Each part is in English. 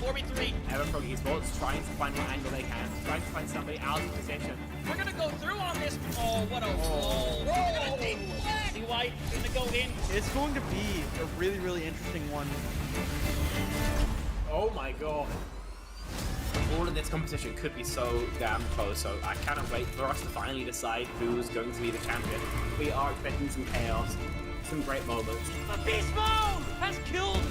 4v3. Everfrog Esports trying to find what angle they can, trying to find somebody out of position. We're gonna go through on this. Oh, what a roll. We're gonna take black. White gonna go in. It's going to be a really, really interesting one. Oh my god. All of this competition could be so damn close, so I cannot wait for us to finally decide who's going to be the champion. We are expecting some chaos, some great moments. A beast mode has killed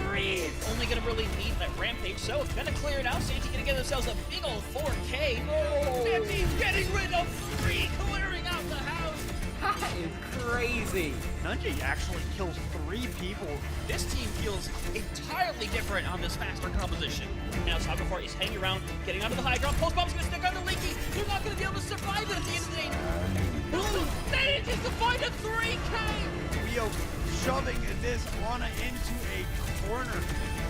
3. Only gonna really need that rampage, so it's gonna clear it out. Santi gonna get themselves a big old 4K. Oh. Santi's getting rid of 3, clearing out the house. That is crazy. Nunji actually kills 3 people. This team feels entirely different on this faster composition. Now Sagafar is hanging around, getting onto the high ground. Post bomb's gonna stick on the Linky. They're not gonna be able to survive it at the end of the day. Blue manages to find a 3K. Rio shoving this Ana into a corner.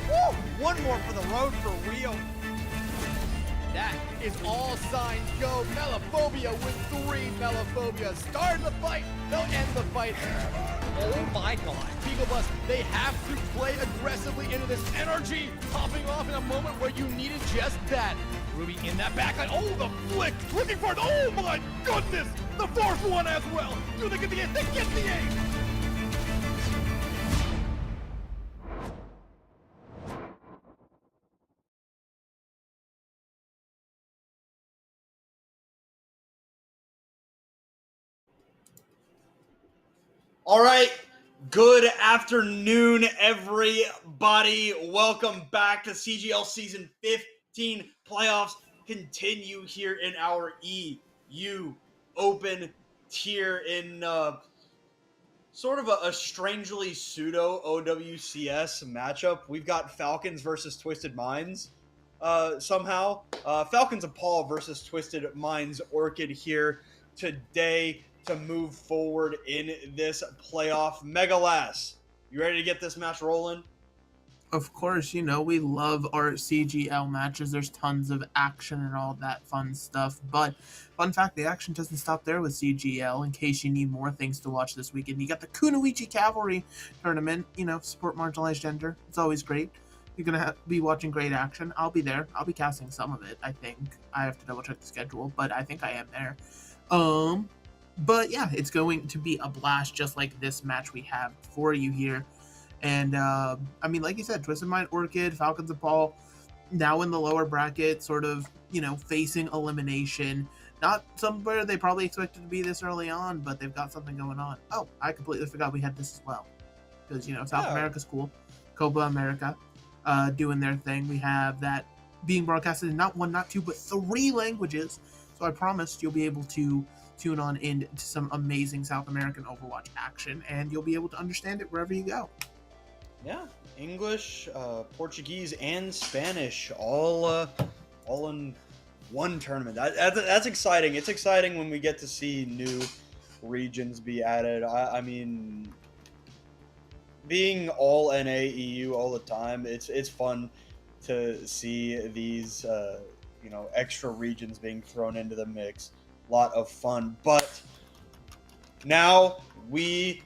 Woo! One more for the road for Rio. That is all signs go. Melophobia with 3 Melophobia. Start the fight. They'll end the fight. Oh my god. Beagle Bus, they have to play aggressively into this energy. Popping off in a moment where you needed just that. Ruby in that backline. Oh, the flick. Looking for it. Oh my goodness. The 4th one as well. Do they get the 8? They get the 8. All right, good afternoon, everybody. Welcome back to CGL Season 15 playoffs. Continue here in our EU Open tier in sort of a strangely pseudo OWCS matchup. We've got Falcons versus Twisted Minds somehow. Falcons of Paul versus Twisted Minds Orchid here today to move forward in this playoff. Megalas, you ready to get this match rolling? Of course, you know, we love our CGL matches. There's tons of action and all that fun stuff. But, fun fact, the action doesn't stop there with CGL. In case you need more things to watch this weekend, you got the Kunoichi Cavalry Tournament. You know, support marginalized gender. It's always great. You're going to be watching great action. I'll be there. I'll be casting some of it, I think. I have to double check the schedule, but I think I am there. But yeah, it's going to be a blast just like this match we have for you here. And, I mean, like you said, Twisted Mind Orchid, Falcons of Paul, now in the lower bracket, sort of, you know, facing elimination. Not somewhere they probably expected to be this early on, but they've got something going on. Oh, I completely forgot we had this as well. Because, you know, South America's cool. Copa America doing their thing. We have that being broadcasted in not 1, not 2, but 3 languages. So I promised you'll be able to tune on into some amazing South American Overwatch action, and you'll be able to understand it wherever you go. Yeah, English, Portuguese, and Spanish, all in one tournament. That's exciting. It's exciting when we get to see new regions be added. I mean, being all NA EU all the time, it's fun to see these you know, extra regions being thrown into the mix. Lot of fun, but now we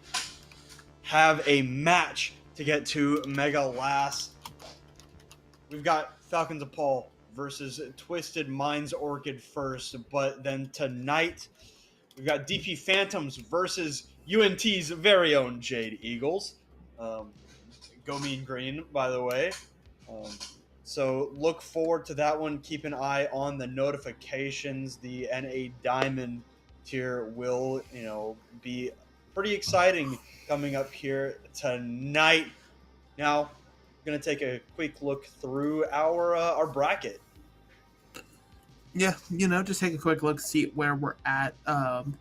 have a match to get to. Megalas. We've got Falcons of Paul versus Twisted Minds Orchid first, but then tonight we've got DP Phantoms versus UNT's very own Jade Eagles. Go Mean Green, by the way. So look forward to that one. Keep an eye on the notifications. The NA Diamond tier will, you know, be pretty exciting coming up here tonight. Now, we're going to take a quick look through our bracket. Yeah, you know, just take a quick look, see where we're at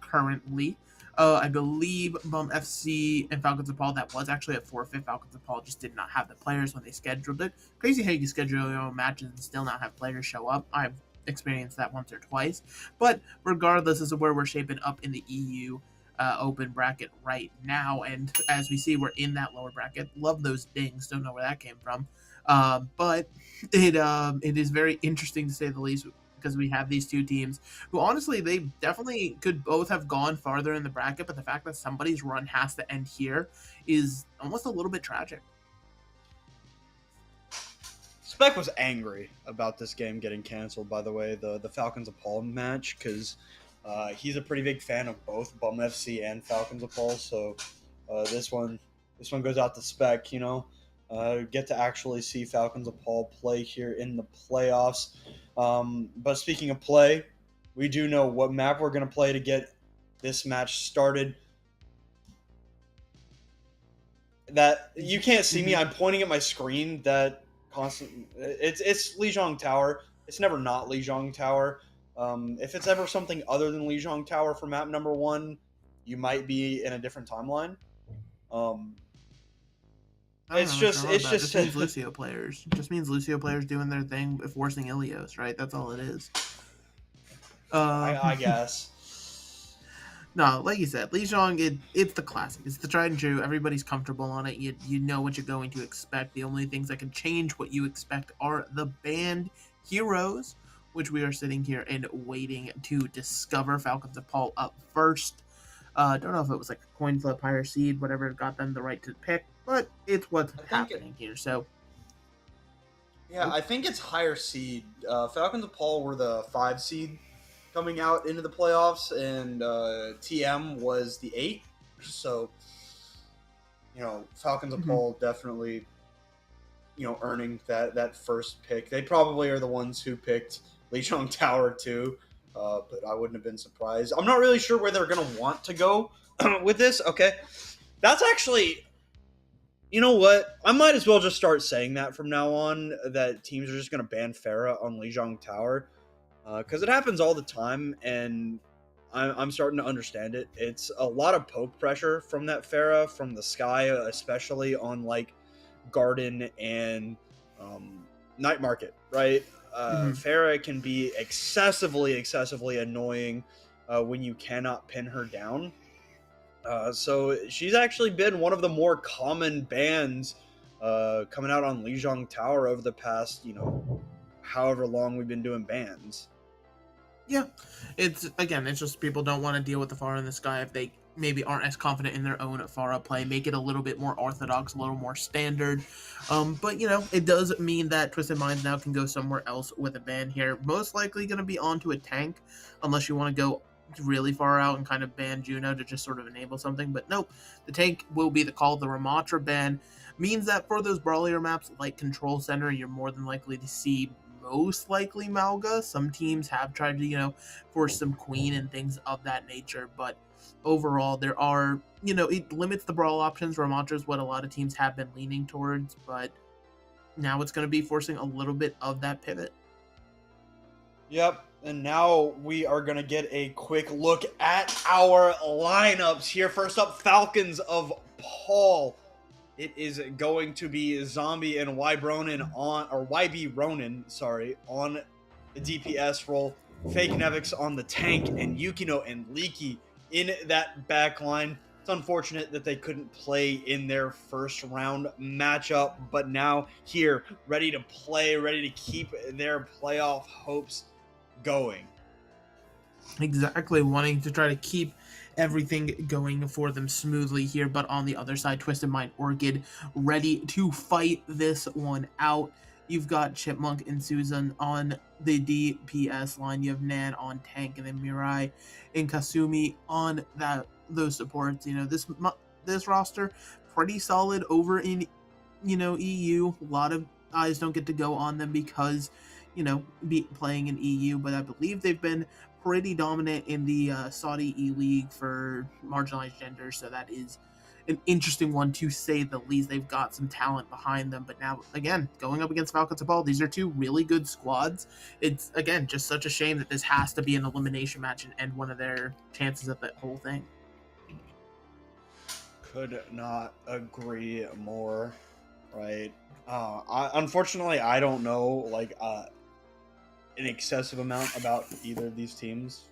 currently. I believe Bum FC and Falcons of Paul, that was actually a forfeit. Falcons of Paul just did not have the players when they scheduled it. Crazy how you can schedule your own matches and still not have players show up. I've experienced that once or twice. But regardless, this is where we're shaping up in the EU open bracket right now. And as we see, we're in that lower bracket. Love those dings. Don't know where that came from. But it is very interesting to say the least, because we have these two teams who, honestly, they definitely could both have gone farther in the bracket, but the fact that somebody's run has to end here is almost a little bit tragic. Spec was angry about this game getting canceled, by the way, the Falcons of Paul match, because he's a pretty big fan of both Bum FC and Falcons of Paul. So this one goes out to Spec. Get to actually see Falcons of Paul play here in the playoffs. But speaking of play, we do know what map we're going to play to get this match started. That you can't see me. I'm pointing at my screen. That constant. It's Lijiang Tower. It's never not Lijiang Tower. If it's ever something other than Lijiang Tower for map number 1, you might be in a different timeline. It's just means Lucio players. It just means Lucio players doing their thing, forcing Ilios, right? That's all it is. I guess. No, like you said, Lijiang, it's the classic. It's the tried and true. Everybody's comfortable on it. You know what you're going to expect. The only things that can change what you expect are the banned heroes, which we are sitting here and waiting to discover. Falcons of Paul up first. Don't know if it was like a coin flip, higher seed, whatever got them the right to pick, but it's what's happening here. So, yeah, I think it's higher seed. Falcons of Paul were the 5 seed coming out into the playoffs, and TM was the 8. So, Falcons of Paul definitely, earning that first pick. They probably are the ones who picked Lijiang Tower too. But I wouldn't have been surprised. I'm not really sure where they're going to want to go with this. Okay. That's actually, you know what? I might as well just start saying that from now on, that teams are just going to ban Pharah on Lijiang Tower. Because it happens all the time, and I'm starting to understand it. It's a lot of poke pressure from that Pharah, from the sky, especially on, like, Garden and Night Market, right? Pharah can be excessively annoying when you cannot pin her down. So she's actually been one of the more common bans coming out on Lijiang Tower over the past, however long we've been doing bans. Yeah, it's just people don't want to deal with the Pharah in the sky if they maybe aren't as confident in their own Pharah play. Make it a little bit more orthodox, a little more standard. But it does mean that Twisted Minds now can go somewhere else with a ban here. Most likely going to be onto a tank, unless you want to go really far out and kind of ban Juno to just sort of enable something. But nope, the tank will be the call. The Ramatra ban means that for those brawlier maps like Control Center, you're more than likely to see most likely Malga. Some teams have tried to, force some Queen and things of that nature, but overall there are, it limits the brawl options. Ramatra is what a lot of teams have been leaning towards, but now it's going to be forcing a little bit of that pivot. Yep, and now we are going to get a quick look at our lineups here. First up, Falcons of Paul. It is going to be Zombie and YB Ronin, on the DPS role. Fake Nevix on the tank, and Yukino and Leaky in that back line. It's unfortunate that they couldn't play in their first round matchup, but now here, ready to play, ready to keep their playoff hopes going. Exactly, wanting to try to keep everything going for them smoothly here. But on the other side, Twisted Mind Orchid ready to fight this one out. You've got Chipmunk and Susan on the DPS line. You have Nan on tank, and then Mirai and Kasumi on those supports. This roster pretty solid over in EU. A lot of eyes don't get to go on them because playing in EU, but I believe they've been pretty dominant in the Saudi E-League for marginalized genders, so that is an interesting one to say the least. They've got some talent behind them, but now, again, going up against Falcons of Paul, these are two really good squads. It's, again, just such a shame that this has to be an elimination match and end one of their chances of that whole thing. Could not agree more, right? Unfortunately, I don't know, an excessive amount about either of these teams.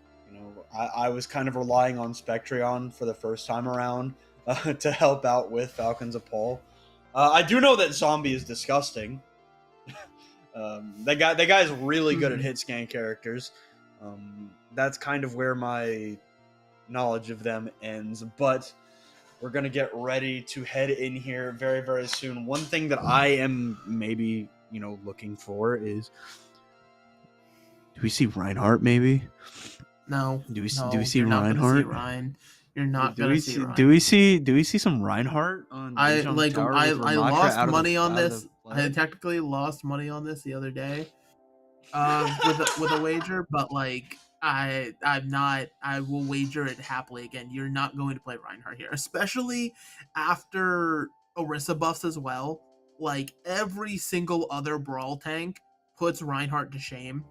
I was kind of relying on Spectreon for the first time around to help out with Falcons of Paul. I do know that Zombie is disgusting. That guy's really good at hit scan characters. That's kind of where my knowledge of them ends, but we're going to get ready to head in here very, very soon. One thing that I am maybe looking for is, do we see Reinhardt maybe? No. Do we No, see you're not gonna see Reinhardt? Ryan. You're not Do gonna we see see Ryan. do we see some Reinhardt on I Bijan's tower I with Ramattra lost out of money the, on out of this. the I play? technically lost money on this the other day, with a wager, but like I'm not. I will wager it happily again. You're not going to play Reinhardt here, especially after Orisa buffs as well. Like every single other brawl tank puts Reinhardt to shame,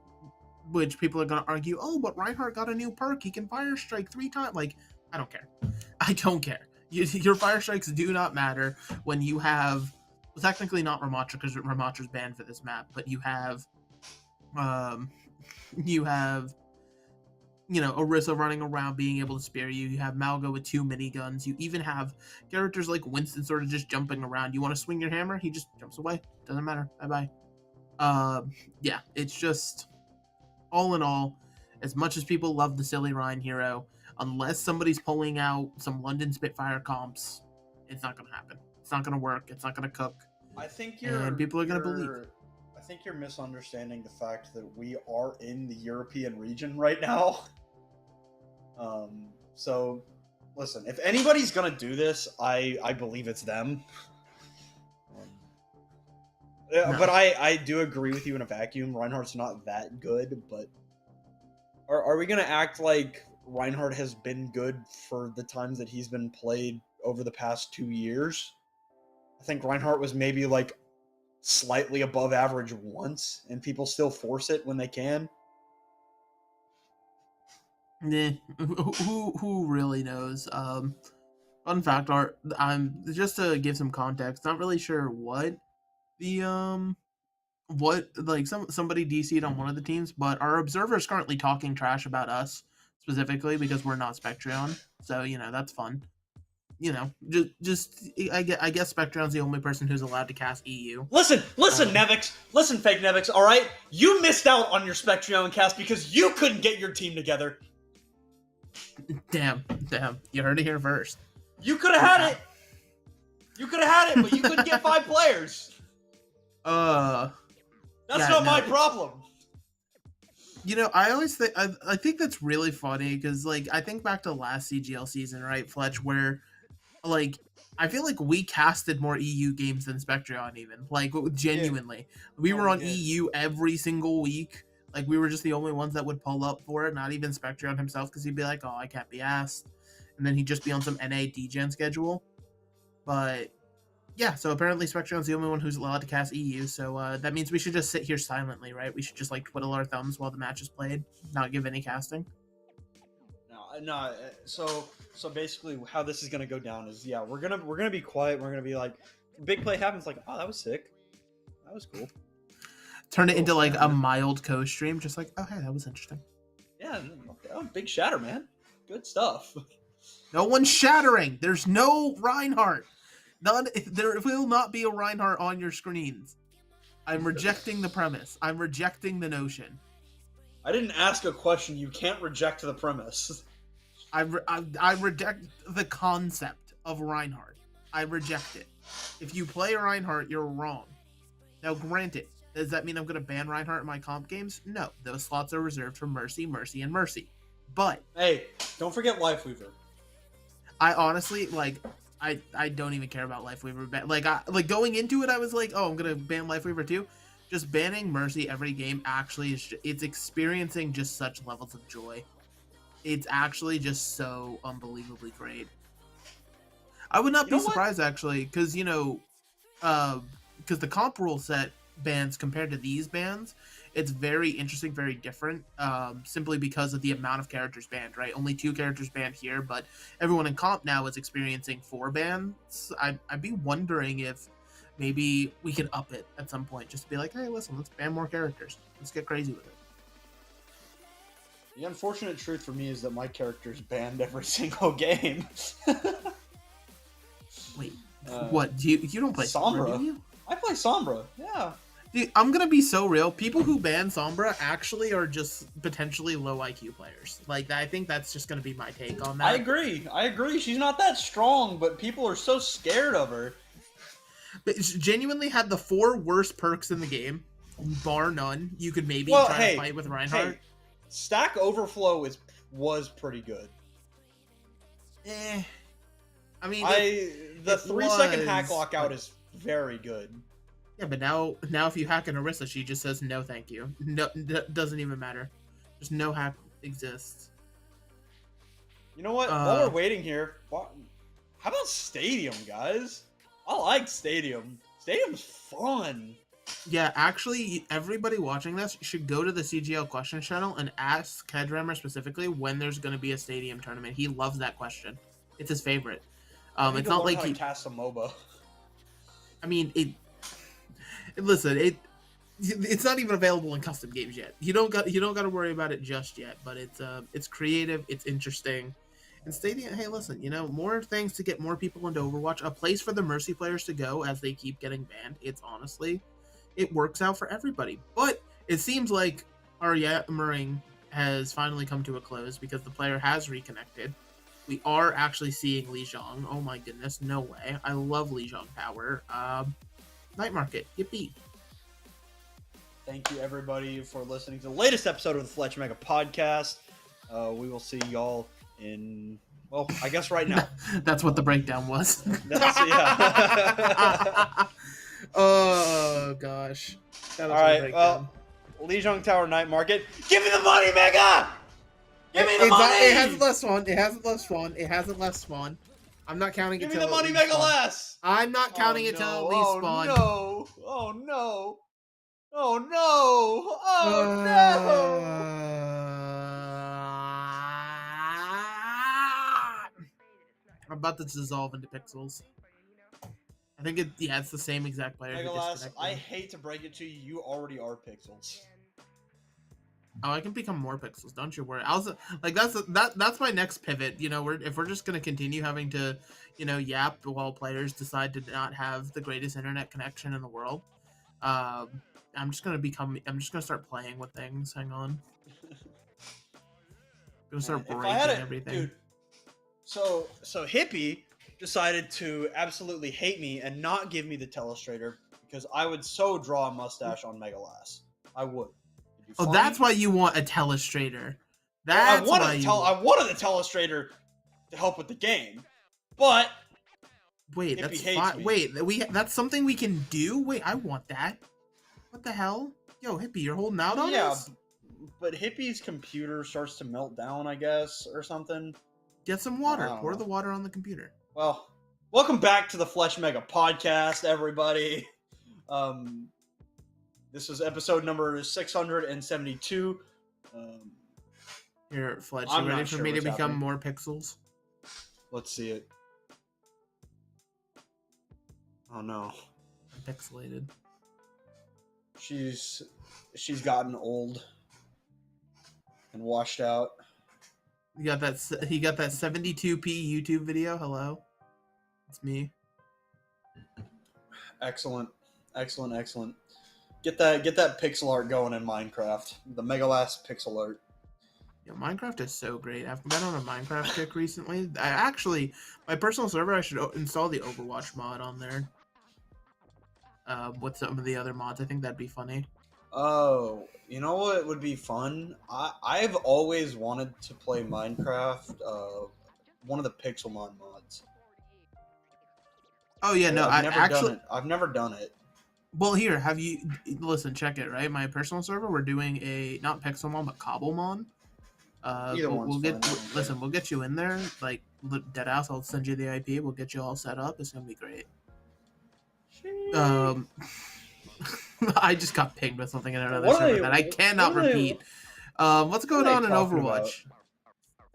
which people are gonna argue. Oh, but Reinhardt got a new perk. He can fire strike 3 times. Like I don't care. I don't care. Your fire strikes do not matter when you have, well, technically not Ramattra because Ramatra's banned for this map, but you have Orisa running around being able to spare you. You have Malgo with 2 miniguns. You even have characters like Winston sort of just jumping around. You want to swing your hammer? He just jumps away. Doesn't matter. Bye bye. Yeah, it's just, all in all, as much as people love the silly Ryan hero, unless somebody's pulling out some London Spitfire comps, it's not going to happen. It's not going to work. It's not going to cook. I think and people are going to believe. I think you're misunderstanding the fact that we are in the European region right now. So listen, if anybody's gonna do this, I believe it's them. No. But I do agree with you in a vacuum. Reinhardt's not that good, but are we gonna act like Reinhardt has been good for the times that he's been played over the past 2 years? I think Reinhardt was maybe like slightly above average once, and people still force it when they can. Nah, who really knows? Fun fact, I'm just to give some context. Not really sure what the somebody DC'd on one of the teams, but our observer is currently talking trash about us specifically because we're not Spectreon. So that's fun. Just I guess Spectreon's the only person who's allowed to cast EU. Listen, Nevix. Listen, fake Nevix, alright? You missed out on your Spectreon cast because you couldn't get your team together. Damn. You heard it here first. You could have had it. You could have had it, but you couldn't get 5 players. That's not my problem. I always think I think that's really funny because I think back to last CGL season, right, Fletch, where I feel like we casted more EU games than Spectreon even. Genuinely. We were on EU every single week. We were just the only ones that would pull up for it, not even Spectreon himself, because he'd be like, oh, I can't be asked. And then he'd just be on some NA DGen schedule. But, yeah, so apparently Spectreon's the only one who's allowed to cast EU, so that means we should just sit here silently, right? We should just, twiddle our thumbs while the match is played, not give any casting. No. So basically, how this is gonna go down is, yeah, we're gonna be quiet. We're gonna be like, big play happens, oh, that was sick, that was cool. Turn it into a mild co-stream, just oh hey, that was interesting. Yeah, big shatter, man. Good stuff. No one's shattering. There's no Reinhardt. There will not be a Reinhardt on your screens. I'm rejecting the premise. I'm rejecting the notion. I didn't ask a question. You can't reject the premise. I reject the concept of Reinhardt. I reject it. If you play Reinhardt, you're wrong. Now, granted, does that mean I'm going to ban Reinhardt in my comp games? No. Those slots are reserved for Mercy, Mercy, and Mercy. But hey, don't forget Lifeweaver. I honestly, I don't even care about Lifeweaver. Going into it, I was oh, I'm going to ban Lifeweaver too. Just banning Mercy every game actually it's experiencing just such levels of joy. It's actually just so unbelievably great. I would not be surprised, actually, because, because the comp rule set bans compared to these bans, it's very interesting, very different, simply because of the amount of characters banned, right? Only 2 characters banned here, but everyone in comp now is experiencing 4 bans. I'd be wondering if maybe we can up it at some point, just to be hey, listen, let's ban more characters. Let's get crazy with it. The unfortunate truth for me is that my character's banned every single game. Wait, what? You don't play Sombra, do you? I play Sombra, yeah. Dude, I'm gonna be so real. People who ban Sombra actually are just potentially low IQ players. I think that's just gonna be my take on that. I agree. She's not that strong, but people are so scared of her. But it genuinely had the 4 worst perks in the game, bar none. You could maybe Well, try to fight with Reinhardt. Hey, Stack Overflow was pretty good. I mean, The 3-second hack was, lockout is very good. Yeah, but now if you hack an Orisa, she just says no, thank you. No, doesn't even matter. Just no hack exists. You know what? While we're waiting here, how about Stadium, guys? I like Stadium. Stadium's fun. Yeah, actually, everybody watching this should go to the CGL question channel and ask Kedrammer specifically when there's going to be a Stadium tournament. He loves that question. It's his favorite. It's not like he cast a MOBA. I mean, listen, it's not even available in custom games yet. You don't got to worry about it just yet. But it's creative, it's interesting, and Stadium. Hey, listen, more things to get more people into Overwatch. A place for the Mercy players to go as they keep getting banned. It works out for everybody. But it seems like our yammering has finally come to a close because the player has reconnected. We are actually seeing Lijiang. Oh my goodness, no way. I love Lijiang power. Night Market, yippee. Thank you, everybody, for listening to the latest episode of the Fletch Mega Podcast. We will see y'all in, well, I guess right now. That's what the breakdown was. Yeah. Oh, gosh. All right, well, Lijiang Tower Night Market. Give me the money, Mega! Give me the money! It hasn't left spawn. I'm not counting it till Give me the money, Mega Less! I'm not counting it till at least spawn. Oh, no. Oh, no. Oh, no. Oh, no. I'm about to dissolve into pixels. I think it's the same exact player. Megalas, I hate to break it to you, you already are pixels. Oh, I can become more pixels. Don't you worry. That's my next pivot. If we're just gonna continue having to, yap while players decide to not have the greatest internet connection in the world. I'm just gonna start playing with things. Hang on. I'm gonna start breaking everything. Dude, so Hippie decided to absolutely hate me and not give me the Telestrator because I would so draw a mustache on Megalas. I would. Oh, that's why you want a Telestrator. I wanted the Telestrator to help with the game, but wait, that's fine. Wait, that's something we can do. Wait, I want that. What the hell? Yo, Hippie, you're holding out on us? Yeah, but Hippie's computer starts to melt down, I guess, or something. Get some water. Pour the water on the computer. Well, welcome back to the Fletch Mega Podcast, everybody. This is episode number 672. Here, Fletch, you ready for me to become more pixels? Let's see it. Oh no. I'm pixelated. She's gotten old and washed out. He got that 72p YouTube video. Hello, it's me. Excellent. Get that pixel art going in Minecraft. The Megalas pixel art. Yeah, Minecraft is so great. I've been on a Minecraft kick recently. My personal server, I should install the Overwatch mod on there. With some of the other mods, I think that'd be funny. Oh, you know what would be fun? I've always wanted to play Minecraft. One of the Pixelmon mods. Oh yeah, no, I've never done it. Well, here, listen, check it, right? My personal server, we're doing a, not Pixelmon, but Cobblemon. We'll get you in there, like, deadass, I'll send you the IP, we'll get you all set up, it's gonna be great. I just got pinged with something in another server that I cannot repeat. What's going on in Overwatch?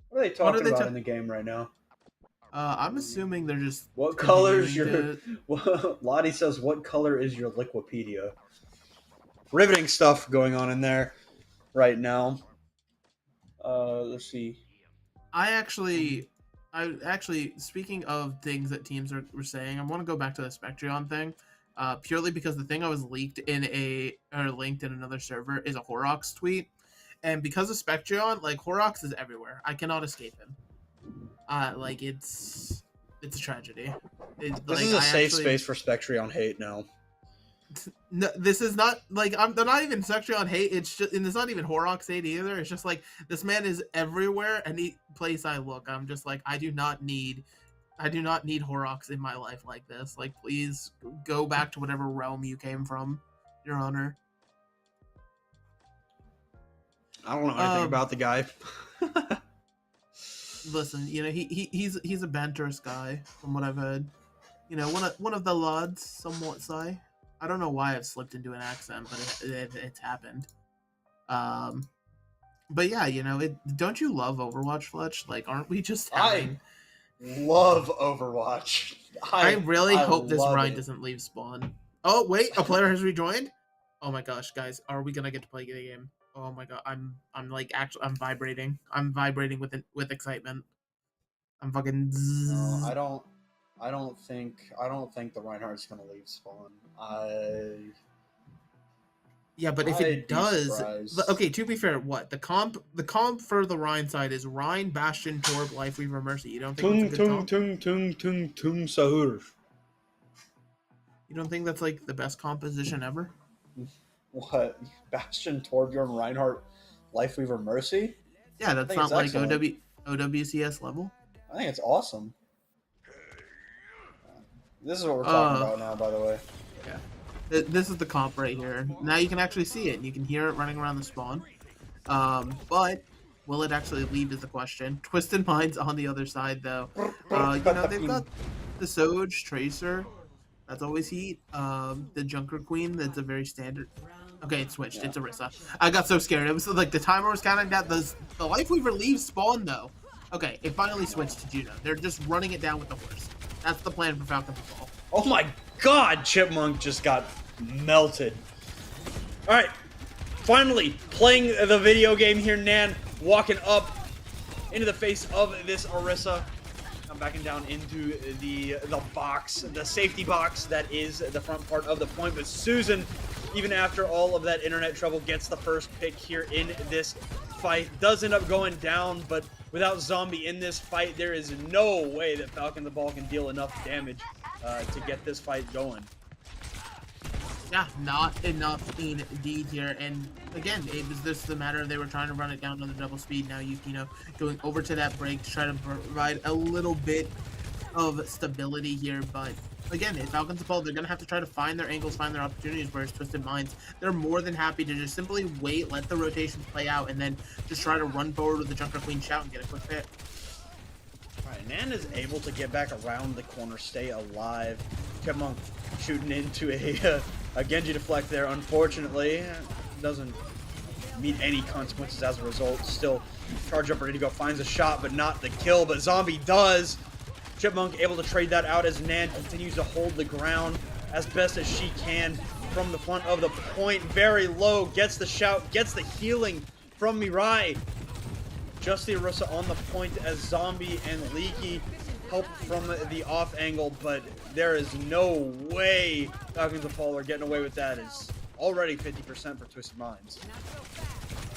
What are they talking about in the game right now? I'm assuming they're just. What color is your? Lottie says, "What color is your Liquipedia?" Riveting stuff going on in there right now. Let's see. I actually, speaking of things that teams were saying, I want to go back to the Spectreon thing, purely because the thing I was linked in another server is a Horrocks tweet, and because of Spectreon, like Horrocks is everywhere. I cannot escape him. It's a tragedy. This is a safe space for Spectreon hate now. No, this is not like they're not even sexually on hate. It's just, and it's not even Horrocks hate either. It's just like this man is everywhere, any place I look, I'm just like, I do not need Horrocks in my life like this. Like, please go back to whatever realm you came from, Your Honor. I don't know anything about the guy. Listen, you know, he's a banterous guy from what I've heard. You know, one of the lads, somewhat say. I don't know why I've slipped into an accent, but it's happened. But yeah, you know, don't you love Overwatch, Fletch? Like, aren't we just having... I love Overwatch. I really hope this Ryan it. doesn't leave spawn. Oh, wait, a player has rejoined? Oh my gosh, guys, are we gonna get to play the game? Oh my god, I'm like, actually, I'm vibrating. I'm vibrating with excitement. I'm fucking... No, I don't think the Reinhardt's gonna leave spawn. Yeah, but if it does, okay. To be fair, what the comp for the Rhine side is Rhine, Bastion, Torb, Lifeweaver, Mercy. You don't think that's a good comp? Sahur. You don't think that's like the best composition ever? What? Bastion, Torbjorn, Reinhardt, Lifeweaver, Mercy? Yeah, that's not like OWCS level. I think it's awesome. This is what we're talking about now, by the way. Yeah. This is the comp right here. Now you can actually see it. You can hear it running around the spawn. But will it actually leave is the question. Twisted Minds on the other side, though. You know, they've got the Soj, Tracer. That's always heat. The Junker Queen, that's a very standard... Okay, it switched. Yeah. It's Orisa. I got so scared. It was like the timer was counting down. The Lifeweaver leaves spawn, though. Okay, it finally switched to Juno. They're just running it down with the horse. That's the plan for Falcon Football. Oh my god, Chipmunk just got melted. Alright, finally, playing the video game here, Nan, walking up into the face of this Orisa. I'm backing down into the box, the safety box that is the front part of the point, but Susan, even after all of that internet trouble, gets the first pick here in this fight. Does end up going down, but without Zombie in this fight, there is no way that Falcon the Ball can deal enough damage to get this fight going. Yeah, not enough indeed here. And again, it was just the matter of they were trying to run it down on the double speed. Now you know, going over to that break to try to provide a little bit of stability here, but again, if Falcons Ball, they're gonna have to try to find their angles, find their opportunities. Whereas Twisted Minds, they're more than happy to just simply wait, let the rotations play out, and then just try to run forward with the Junker Queen shout and get a quick hit. Alright, Nan is able to get back around the corner, stay alive. Chipmunk shooting into a Genji deflect there. Unfortunately, doesn't meet any consequences as a result. Still charge up, ready to go, finds a shot, but not the kill. But Zombie does. Chipmunk able to trade that out as Nan continues to hold the ground as best as she can from the front of the point. Very low, gets the shout, gets the healing from Mirai. Just the Orisa on the point as Zombie and Leaky help from the off angle, but there is no way Falcons of Fall are getting away with that. It's already 50% for Twisted Minds.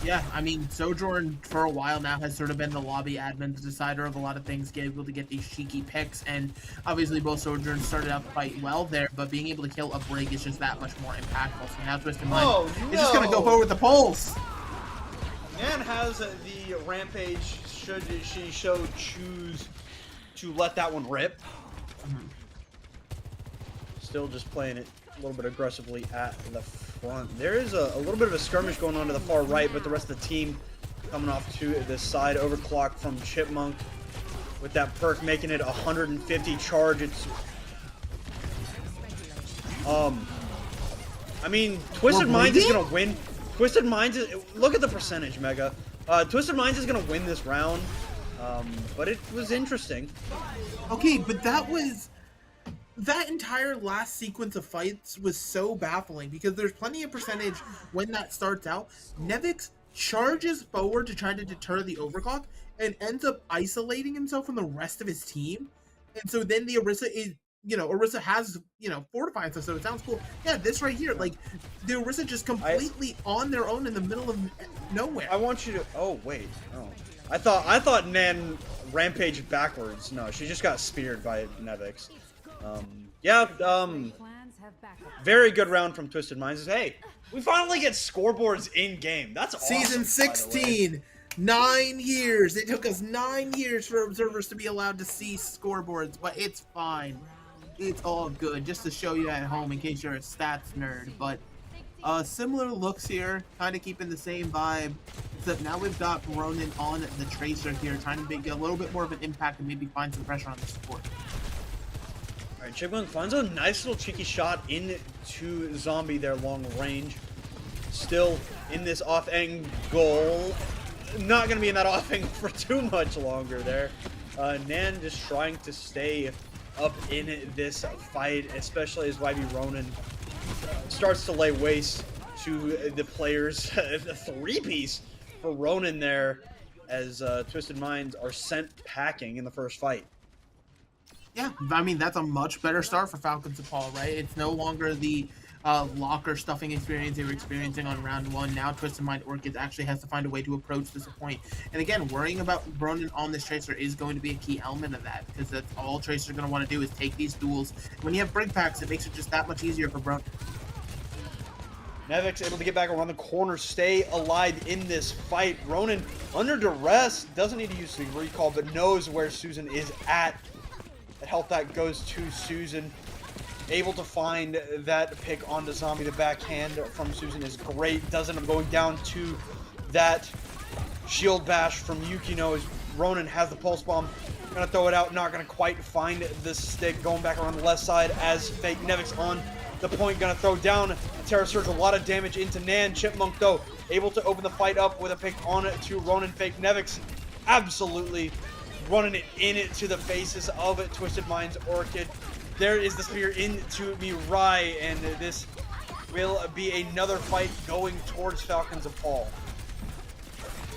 Yeah, I mean, Sojourn for a while now has sort of been the lobby admin, the decider of a lot of things, able to get these cheeky picks, and obviously both Sojourn started out the fight well there, but being able to kill a Brig is just that much more impactful. So now Twisted Minds is just going to go forward with the pulse. Nan has the Rampage should she choose to let that one rip. Still just playing it a little bit aggressively at the front. There is a little bit of a skirmish going on to the far right, but the rest of the team coming off to this side. Overclock from Chipmunk with that perk, making it 150 charge. It's I mean, Twisted Minds is gonna win. Twisted Minds is, look at the percentage, Mega. Twisted Minds is gonna win this round, but it was interesting. Okay, but that entire last sequence of fights was so baffling because there's plenty of percentage when that starts out. Nevix charges forward to try to deter the overclock and ends up isolating himself from the rest of his team. And so then the Orisa is, Orisa has, fortifying stuff, so it sounds cool. Yeah, this right here, like, the Orisa just completely on their own in the middle of nowhere. I want you to, oh, wait, oh. I thought Nan rampaged backwards. No, she just got speared by Nevix. Yeah, very good round from Twisted Minds. Hey, we finally get scoreboards in game. That's awesome. Season 16, 9 years. It took us 9 years for observers to be allowed to see scoreboards, but it's fine. It's all good, just to show you at home in case you're a stats nerd. But similar looks here, kind of keeping the same vibe, except now we've got Ronin on the Tracer here, trying to make a little bit more of an impact and maybe find some pressure on the support. All right, Chipmunk finds a nice little cheeky shot into Zombie there, long range. Still in this off angle. Not going to be in that off angle for too much longer there. Nan just trying to stay up in this fight, especially as YB Ronin starts to lay waste to the players. A three-piece for Ronin there as Twisted Minds are sent packing in the first fight. Yeah, I mean, that's a much better start for Falcons of Paul, right? It's no longer the locker stuffing experience they were experiencing on round 1. Now Twisted Mind Orchid actually has to find a way to approach this point. And again, worrying about Ronin on this Tracer is going to be a key element of that, because that's all Tracer's going to want to do is take these duels. When you have brig packs, it makes it just that much easier for Ronin. Nevix able to get back around the corner, stay alive in this fight. Ronin under duress, doesn't need to use the recall, but knows where Susan is at. The health that goes to Susan. Able to find that pick onto Zombie. The backhand from Susan is great. Does end up going down to that shield bash from Yukino as Ronin has the pulse bomb. Gonna throw it out, not gonna quite find the stick. Going back around the left side as Fake Nevix on the point. Gonna throw down Terra Surge, a lot of damage into Nan. Chipmunk though, able to open the fight up with a pick on to Ronin. Fake Nevix absolutely running it into the faces of Twisted Minds Orchid. There is the spear into Mirai, and this will be another fight going towards Falcons of Paul.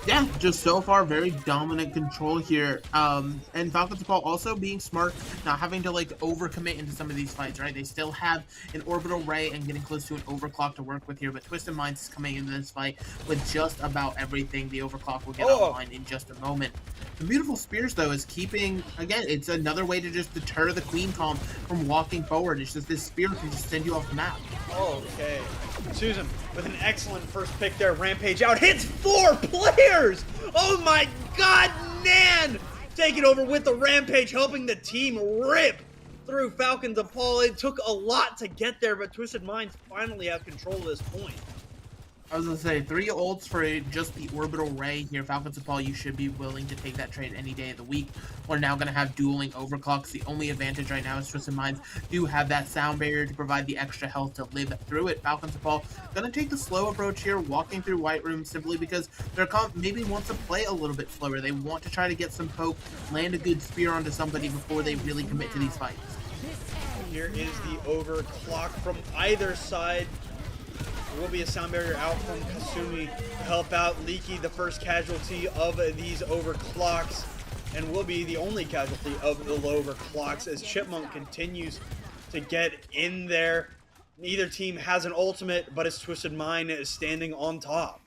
Yeah, just so far, very dominant control here. And Falcons of Paul also being smart, not having to like overcommit into some of these fights, right? They still have an orbital ray and getting close to an overclock to work with here, but Twisted Minds is coming into this fight with just about everything. The overclock will get online in just a moment. The beautiful spears though is keeping, again, it's another way to just deter the Queen Calm from walking forward. It's just this spear can just send you off the map. Okay. Susan with an excellent first pick there. Rampage out, hits 4 players! Oh my god, Nan! Taking over with the Rampage, helping the team rip through Falcons of Paul. It took a lot to get there, but Twisted Minds finally have control of this point. I was going to say, 3 ults for just the orbital ray here. Falcons of Paul, you should be willing to take that trade any day of the week. We're now going to have dueling overclocks. The only advantage right now is Twisted Minds do have that sound barrier to provide the extra health to live through it. Falcons of Paul going to take the slow approach here, walking through White Room simply because their comp maybe wants to play a little bit slower. They want to try to get some poke, land a good spear onto somebody before they really commit to these fights. Here is the overclock from either side. There will be a sound barrier out from Kasumi to help out Leaky, the first casualty of these overclocks, and will be the only casualty of the overclocks as Chipmunk continues to get in there. Neither team has an ultimate, but it's Twisted Mind standing on top.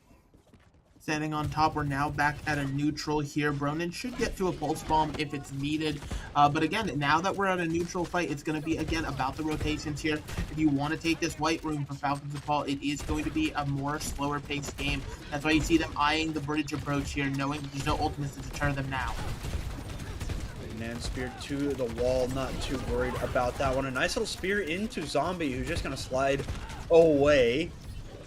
Standing on top, we're now back at a neutral here. Ronin should get to a pulse bomb if it's needed. But again, now that we're at a neutral fight, it's going to be, again, about the rotations here. If you want to take this White Room for Falcons of Paul, it is going to be a more slower paced game. That's why you see them eyeing the bridge approach here, knowing there's no ultimates to deter them now. Nan spear to the wall, not too worried about that one. A nice little spear into Zombie, who's just going to slide away.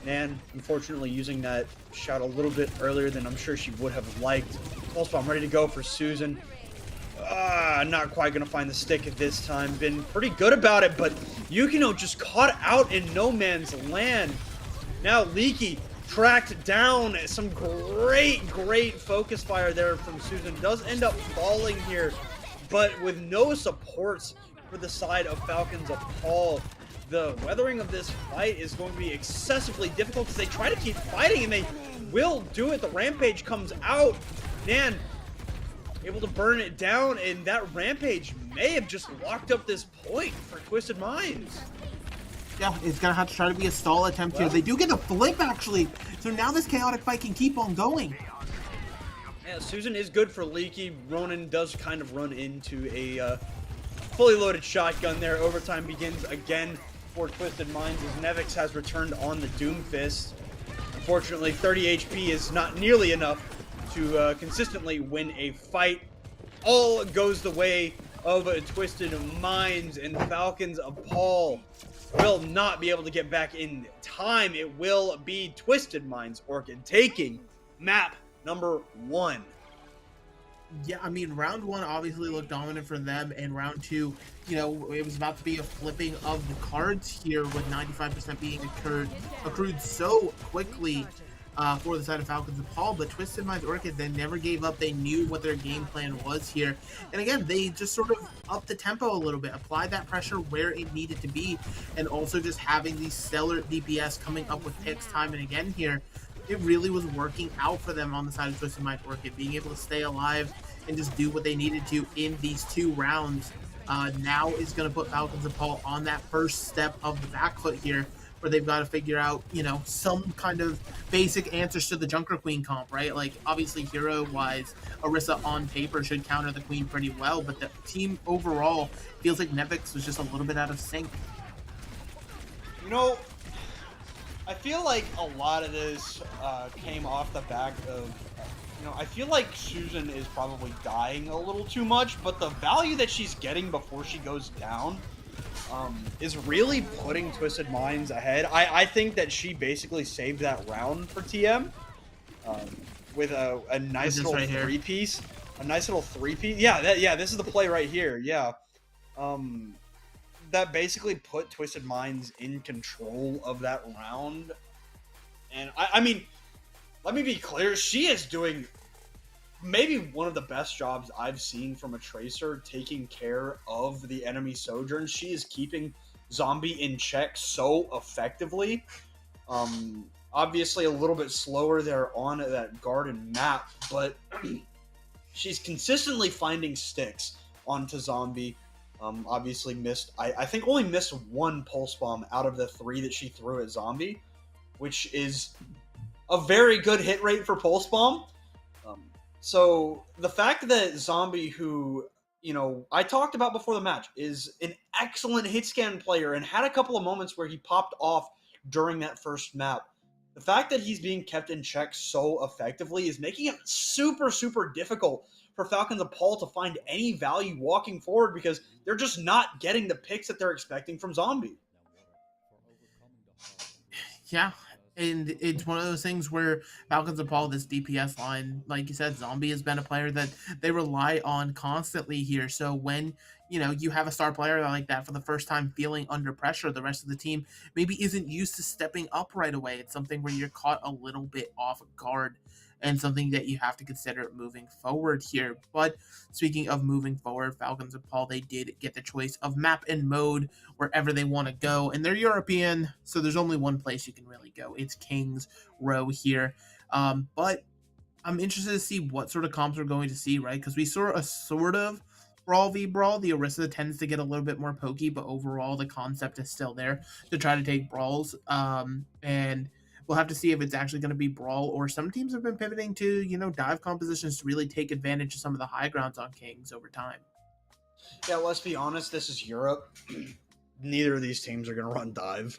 Nan, unfortunately, using that shot a little bit earlier than I'm sure she would have liked. Pulse bomb ready to go for Susan. Not quite going to find the stick at this time. Been pretty good about it, but Yukino just caught out in no man's land. Now Leaky tracked down. Some great focus fire there from Susan. Does end up falling here, but with no supports for the side of Falcons of Paul. The weathering of this fight is going to be excessively difficult because they try to keep fighting, and they will do it. The Rampage comes out. Nan able to burn it down, and that Rampage may have just locked up this point for Twisted Minds. Yeah, it's going to have to try to be a stall attempt here. They do get a flip, actually. So now this chaotic fight can keep on going. Yeah, Susan is good for Leaky. Ronin does kind of run into a fully loaded shotgun there. Overtime begins again for Twisted Minds as Nevix has returned on the Doomfist. Unfortunately, 30 HP is not nearly enough to consistently win a fight. All goes the way of Twisted Minds, and Falcons Paul will not be able to get back in time. It will be Twisted Minds Orchid taking map number 1. Yeah, I mean, round 1 obviously looked dominant for them, and round 2, you know, it was about to be a flipping of the cards here with 95% being accrued so quickly for the side of Falcons and Paul, but Twisted Minds Orchid, they never gave up. They knew what their game plan was here. And again, they just sort of upped the tempo a little bit, applied that pressure where it needed to be, and also just having these stellar DPS coming up with picks time and again here. It really was working out for them on the side of Twisted Minds Orchid, being able to stay alive and just do what they needed to in these 2 rounds. Now is going to put Falcons and Paul on that first step of the back foot here, where they've got to figure out, you know, some kind of basic answers to the Junker Queen comp, right? Like, obviously, hero-wise, Orisa on paper should counter the Queen pretty well, but the team overall feels like Nevix was just a little bit out of sync. You know, I feel like a lot of this came off the back of, you know, I feel like Susan is probably dying a little too much, but the value that she's getting before she goes down is really putting Twisted Minds ahead. I think that she basically saved that round for TM with a nice little right three-piece. A nice little three-piece. Yeah, this is the play right here. Yeah. That basically put Twisted Minds in control of that round. And I mean, let me be clear, she is doing maybe one of the best jobs I've seen from a Tracer taking care of the enemy Sojourn. She is keeping Zombie in check so effectively. Obviously a little bit slower there on that garden map, but she's consistently finding sticks onto Zombie. Obviously missed, I think only missed 1 pulse bomb out of the 3 that she threw at Zombie, which is a very good hit rate for pulse bomb. So the fact that Zombie, who, you know, I talked about before the match, is an excellent hit scan player and had a couple of moments where he popped off during that first map. The fact that he's being kept in check so effectively is making it super, super difficult for Falcons and Paul to find any value walking forward because they're just not getting the picks that they're expecting from Zombie. Yeah, and it's one of those things where Falcons and Paul, this DPS line, like you said, Zombie has been a player that they rely on constantly here. So when, you know, you have a star player like that for the first time feeling under pressure, the rest of the team maybe isn't used to stepping up right away. It's something where you're caught a little bit off guard and something that you have to consider moving forward here. But speaking of moving forward, Falcons and Paul, they did get the choice of map and mode wherever they want to go. And they're European, so there's only one place you can really go. It's King's Row here. But I'm interested to see what sort of comps we're going to see, right? Because we saw a sort of Brawl v Brawl. The Orisa tends to get a little bit more pokey, but overall the concept is still there to try to take brawls. And we'll have to see if it's actually going to be Brawl, or some teams have been pivoting to, you know, dive compositions to really take advantage of some of the high grounds on Kings over time. Yeah, let's be honest, this is Europe. Neither of these teams are going to run dive.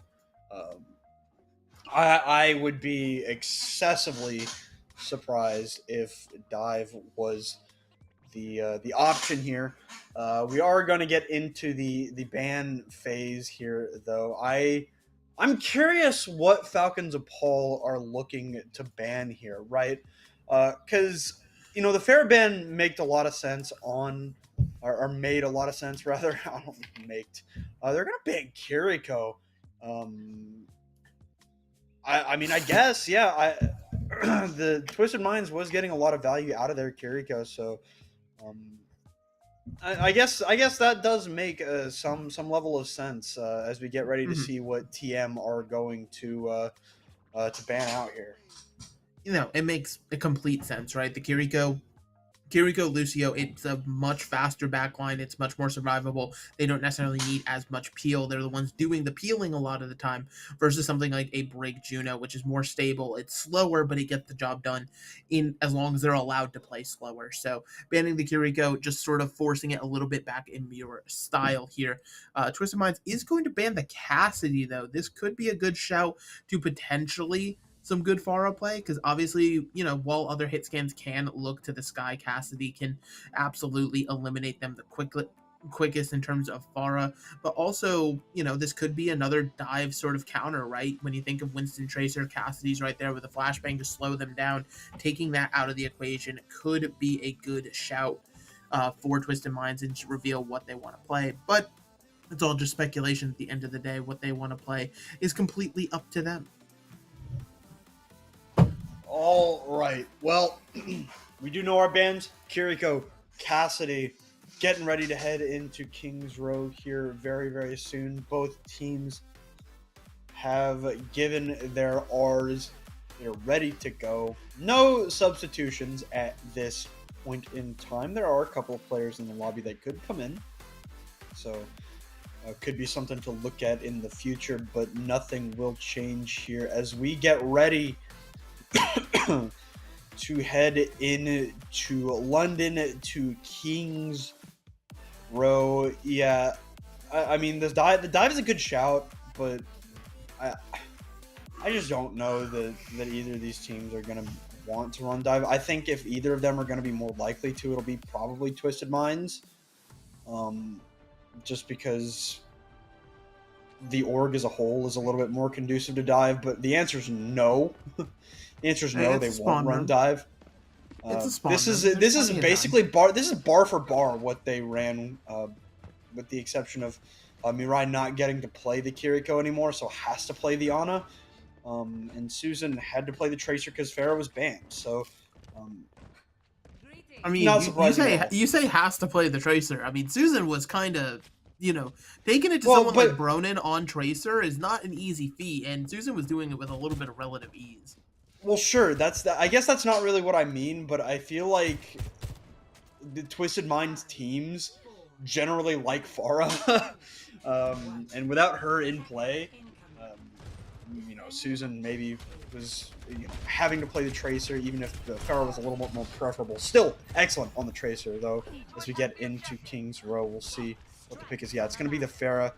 I would be excessively surprised if dive was the option here. We are going to get into the ban phase here, though. I'm curious what Falcons of Paul are looking to ban here, right? Because, you know, the fair ban made a lot of sense or made a lot of sense, rather. I don't make. They're going to ban Kiriko. I mean, I guess, yeah. The Twisted Minds was getting a lot of value out of their Kiriko, so I guess that does make some level of sense as we get ready to see what TM are going to ban out here. You know, it makes a complete sense, right? The Kiriko Kiriko, Lucio, it's a much faster backline. It's much more survivable. They don't necessarily need as much peel. They're the ones doing the peeling a lot of the time versus something like a Brig Juno, which is more stable. It's slower, but it gets the job done in as long as they're allowed to play slower. So banning the Kiriko, just sort of forcing it a little bit back in your style here. Twisted Minds is going to ban the Cassidy, though. This could be a good shout to potentially some good Pharah play, because obviously, while other hit scans can look to the sky, Cassidy can absolutely eliminate them the quickest in terms of Pharah. But also, this could be another dive sort of counter, right? When you think of Winston Tracer, Cassidy's right there with a flashbang to slow them down. Taking that out of the equation could be a good shout for Twisted Minds and reveal what they want to play. But it's all just speculation at the end of the day. What they want to play is completely up to them. All right. Well, we do know our bands. Kiriko, Cassidy, getting ready to head into Kings Row here very, very soon. Both teams have given their Rs. They're ready to go. No substitutions at this point in time. There are a couple of players in the lobby that could come in. So could be something to look at in the future, but nothing will change here as we get ready to head into London to Kings Row. Yeah, I mean the dive is a good shout, but I just don't know that either of these teams are gonna want to run dive. I think if either of them are gonna be more likely to, it'll be probably Twisted Minds, just because the org as a whole is a little bit more conducive to dive. But the answer is no. The answer is no. They won't run dive. It's a spawn. This is basically bar. This is bar for bar what they ran, with the exception of Mirai not getting to play the Kiriko anymore, so has to play the Ana. And Susan had to play the Tracer because Farah was banned. So, I mean, not you say has to play the Tracer. I mean, Susan was kind of, taking it to someone like Bronin on Tracer is not an easy feat, and Susan was doing it with a little bit of relative ease. Well, sure. I guess that's not really what I mean, but I feel like the Twisted Minds teams generally like Pharah, and without her in play, Susan maybe was having to play the Tracer, even if the Pharah was a little bit more preferable. Still excellent on the Tracer, though. As we get into Kings Row, we'll see what the pick is. Yeah, it's going to be the Pharah.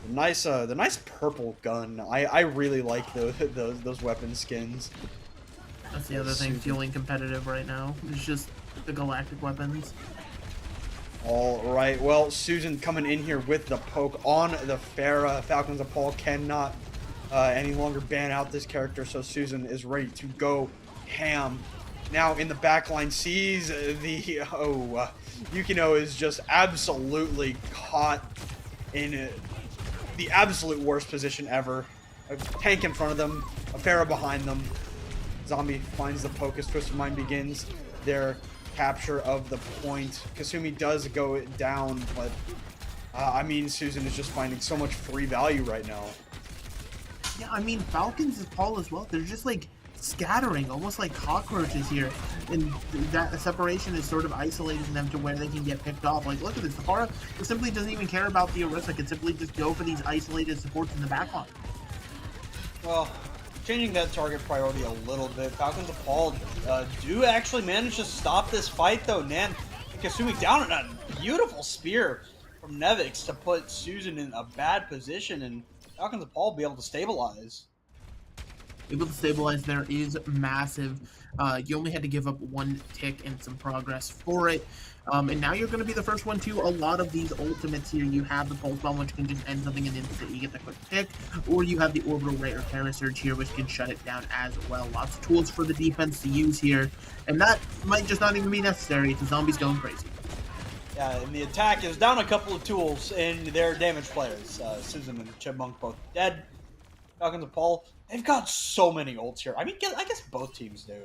The nice purple gun. I really like those weapon skins. That's the other thing feeling competitive right now. It's just the galactic weapons. All right. Well, Susan coming in here with the poke on the Pharah. Falcons of Paul cannot any longer ban out this character, so Susan is ready to go ham. Now in the backline sees the Yukino is just absolutely caught in the absolute worst position ever. A tank in front of them, a Pharah behind them. Zombie finds the poke as Twisted Mind begins their capture of the point. Kasumi does go down, but I mean, Susan is just finding so much free value right now. Yeah, I mean, Falcons is Paul as well. They're just like scattering, almost like cockroaches here, and that separation is sort of isolating them to where they can get picked off. Like, look at this, the Pharah simply doesn't even care about the Orisa, can simply just go for these isolated supports in the backline. Well, changing that target priority a little bit, Falcons of Paul do actually manage to stop this fight, though. Nan Kasumi down on a beautiful spear from Nevix to put Susan in a bad position, and Falcons of Paul be able to stabilize. Able to stabilize there is massive. You only had to give up one tick and some progress for it. And now you're going to be the first one to a lot of these ultimates here. You have the Pulse Bomb, which can just end something in an instant. You get the quick tick, or you have the Orbital Ray or Terra Surge here, which can shut it down as well. Lots of tools for the defense to use here, and that might just not even be necessary. The zombies going crazy. Yeah, and the attack is down a couple of tools in their damage players. Susan and Chipmunk both dead. Falcons of Paul, they've got so many ults here. I mean, I guess both teams do.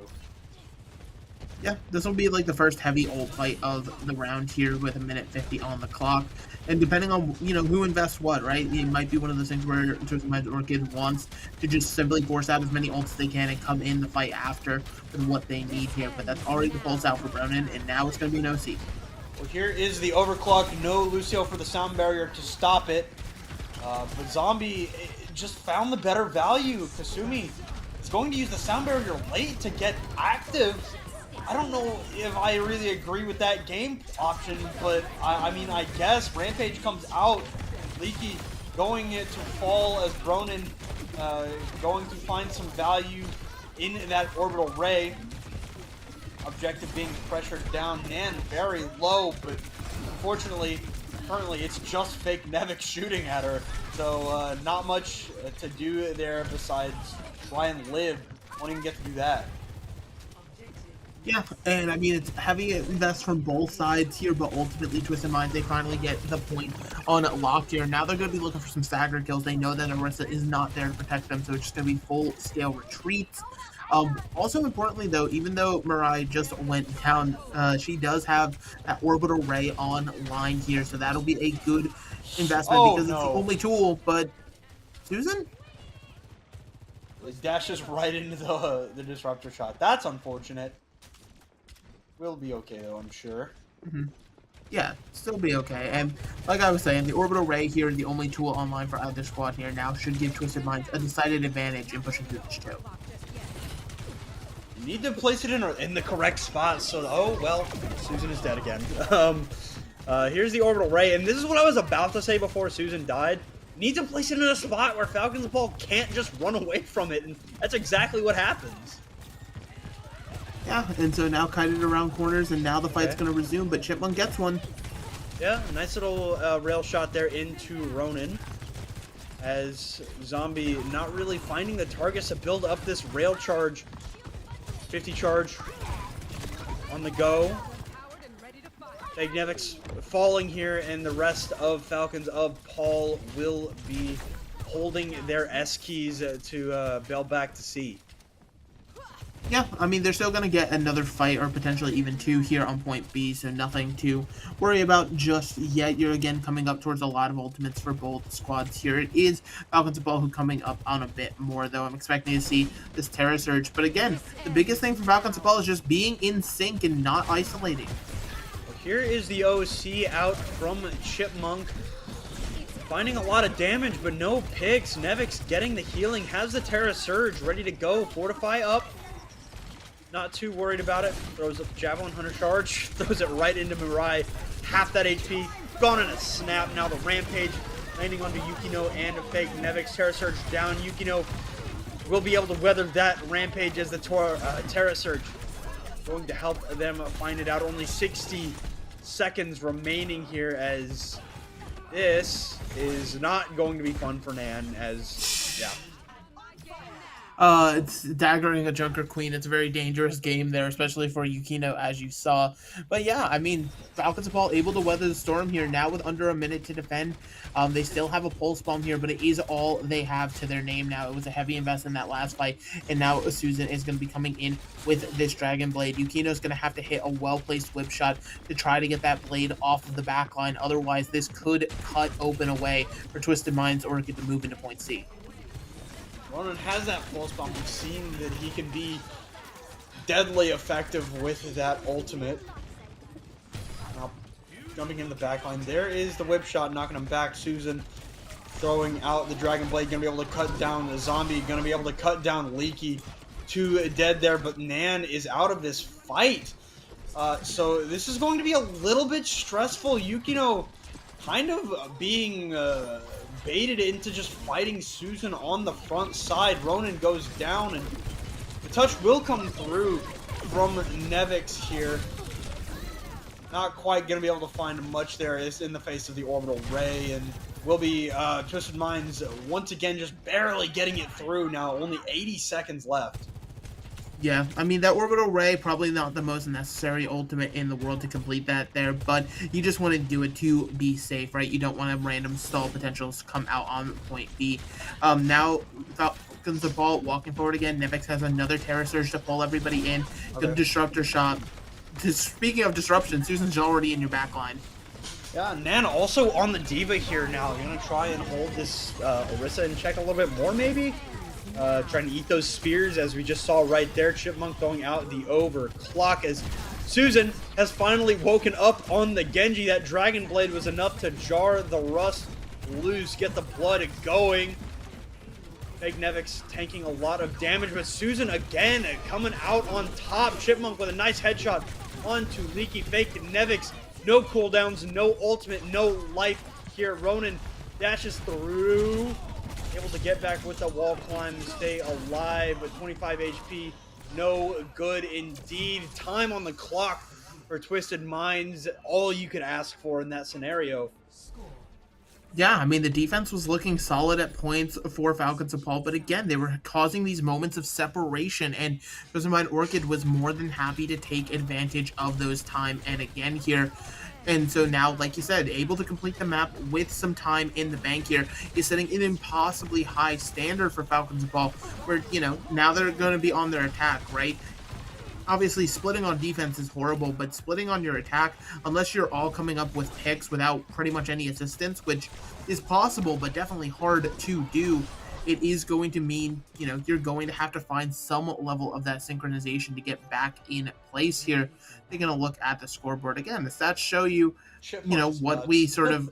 Yeah, this will be like the first heavy ult fight of the round here with 1:50 on the clock. And depending on, who invests what, right? It might be one of those things where Twisted Minds Orchid wants to just simply force out as many ults as they can and come in the fight after with what they need here. But that's already the pulse out for Ronin, and now it's going to be an OC. Well, here is the overclock. No Lucio for the sound barrier to stop it. But Zombie just found the better value. Kasumi is going to use the sound barrier late to get active. I don't know if I really agree with that game option, but I mean, I guess Rampage comes out. Leaky going to fall as Ronin going to find some value in that orbital ray. Objective being pressured down. Nan very low, but unfortunately, currently it's just fake Nevik shooting at her. So not much to do there besides try and live. Won't even get to do that. Yeah, and I mean, it's heavy invest from both sides here, but ultimately, Twisted Minds, they finally get the point on locked here. Now they're going to be looking for some stagger kills. They know that Orisa is not there to protect them, so it's just going to be full-scale retreats. Also importantly, though, even though Mirai just went down, she does have that orbital ray online here, so that'll be a good investment because it's the only tool, but Susan? It dashes right into the disruptor shot. That's unfortunate. We'll be okay, though, I'm sure. Yeah, still be okay. And like I was saying, the orbital ray here, the only tool online for either squad here now, should give Twisted Minds a decided advantage in pushing through this choke. You need to place it in the correct spot. So, oh well, Susan is dead again. Here's the orbital ray, and this is what I was about to say before Susan died. Need to place it in a spot where Falcons ball can't just run away from it, and that's exactly what happens. Yeah, and so now kited around corners, and now the fight's going to resume, but Chipmunk gets one. Yeah, nice little rail shot there into Ronin. As Zombie not really finding the targets to build up this rail charge. 50 charge on the go. Fake Nevix falling here, and the rest of Falcons of Paul will be holding their S keys to bail back to C. Yeah, I mean, they're still going to get another fight, or potentially even two here on point B, so nothing to worry about just yet. You're again coming up towards a lot of ultimates for both squads here. It is Falcons of Bahu coming up on a bit more, though. I'm expecting to see this Terra Surge, but again, the biggest thing for Falcons of Bahu is just being in sync and not isolating. Well, here is the OC out from Chipmunk. Finding a lot of damage, but no picks. Nevix getting the healing, has the Terra Surge ready to go. Fortify up. Not too worried about it. Throws a Javelin Hunter charge. Throws it right into Mirai. Half that HP. Gone in a snap. Now the Rampage landing onto Yukino and Fake Nevix. Terra Surge down. Yukino will be able to weather that Rampage as the Terra Surge. Going to help them find it out. Only 60 seconds remaining here, as this is not going to be fun for Nan, as, yeah. It's daggering a Junker Queen. It's a very dangerous game there, especially for Yukino, as you saw. But yeah, I mean, Falcons of Paul able to weather the storm here now with under a minute to defend. They still have a pulse bomb here, but it is all they have to their name now. It was a heavy invest in that last fight, and now Susan is going to be coming in with this Dragon Blade. Yukino's going to have to hit a well-placed whip shot to try to get that blade off of the back line. Otherwise, this could cut open a way for Twisted Minds or get to move into point C. Ronin has that pulse bomb. We've seen that he can be deadly effective with that ultimate. Now, jumping in the backline. There is the whip shot, knocking him back. Susan throwing out the Dragon Blade, gonna be able to cut down the Zombie, gonna be able to cut down Leaky. Two dead there, but Nan is out of this fight. So this is going to be a little bit stressful. Yukino kind of being baited into just fighting Susan on the front side. Ronin goes down, and the touch will come through from Nevix here. Not quite going to be able to find much there. It's in the face of the orbital ray, and will be Twisted Minds once again just barely getting it through now. Only 80 seconds left. Yeah, I mean, that orbital ray, probably not the most necessary ultimate in the world to complete that there, but you just want to do it to be safe, right? You don't want to random stall potentials come out on point B. Now, Falcons the ball, walking forward again. Nivix has another Terror Surge to pull everybody in. Good disruptor shot. Speaking of disruption, Susan's already in your back line. Yeah, Nan also on the Diva here now. You're gonna try and hold this Orisa in check a little bit more, maybe? Trying to eat those spears, as we just saw right there. Chipmunk going out the overclock as Susan has finally woken up on the Genji. That Dragon Blade was enough to jar the rust loose, get the blood going. Fake Nevix tanking a lot of damage, but Susan again coming out on top. Chipmunk with a nice headshot onto Leaky. Fake Nevix, no cooldowns, no ultimate, no life here. Ronan dashes through, able to get back with the wall climb and stay alive, but 25 HP, no good indeed. Time on the clock for Twisted Minds, all you could ask for in that scenario. Yeah, I mean, the defense was looking solid at points for Falcons of Paul, but again, they were causing these moments of separation, and Twisted Mind Orchid was more than happy to take advantage of those time and again here. And so now, like you said, able to complete the map with some time in the bank here is setting an impossibly high standard for Falcons of Paul, where, you know, now they're going to be on their attack, right? Obviously, splitting on defense is horrible, but splitting on your attack, unless you're all coming up with picks without pretty much any assistance, which is possible, but definitely hard to do, it is going to mean, you know, you're going to have to find some level of that synchronization to get back in place here. Taking a look at the scoreboard again, the stats show you, you know, what we sort of,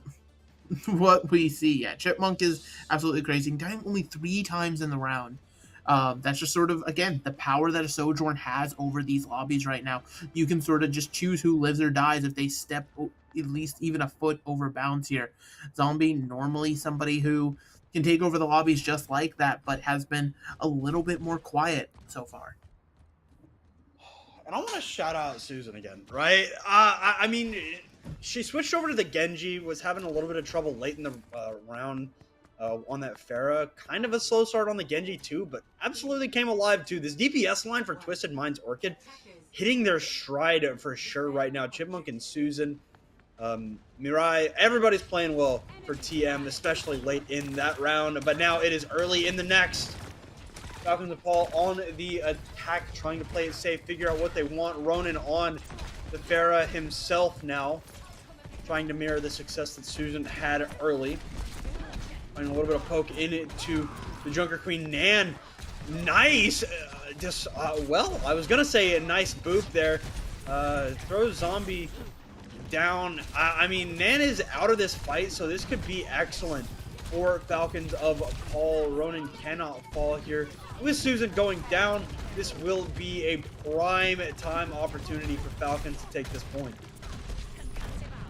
what we see. Yeah, Chipmunk is absolutely crazy, dying only 3 times in the round. That's just sort of, again, the power that a Sojourn has over these lobbies right now. You can sort of just choose who lives or dies if they step at least even a foot over bounds here. Zombie, normally somebody who can take over the lobbies just like that, but has been a little bit more quiet so far. And I want to shout out Susan again, right? I mean, she switched over to the Genji, was having a little bit of trouble late in the round on that Pharah. Kind of a slow start on the Genji too, but absolutely came alive too. This DPS line for Twisted Minds Orchid hitting their stride for sure right now. Chipmunk and Susan, Mirai, everybody's playing well for TM, especially late in that round, but now it is early in the next. Falcons of Paul on the attack, trying to play it safe, figure out what they want. Ronan on the Pharah himself now, trying to mirror the success that Susan had early. Finding a little bit of poke into the Junker Queen. Nan, nice, well, I was gonna say a nice boop there. Throws Zombie down. I mean, Nan is out of this fight, so this could be excellent for Falcons of Paul. Ronan cannot fall here. With Susan going down, this will be a prime time opportunity for Falcons to take this point.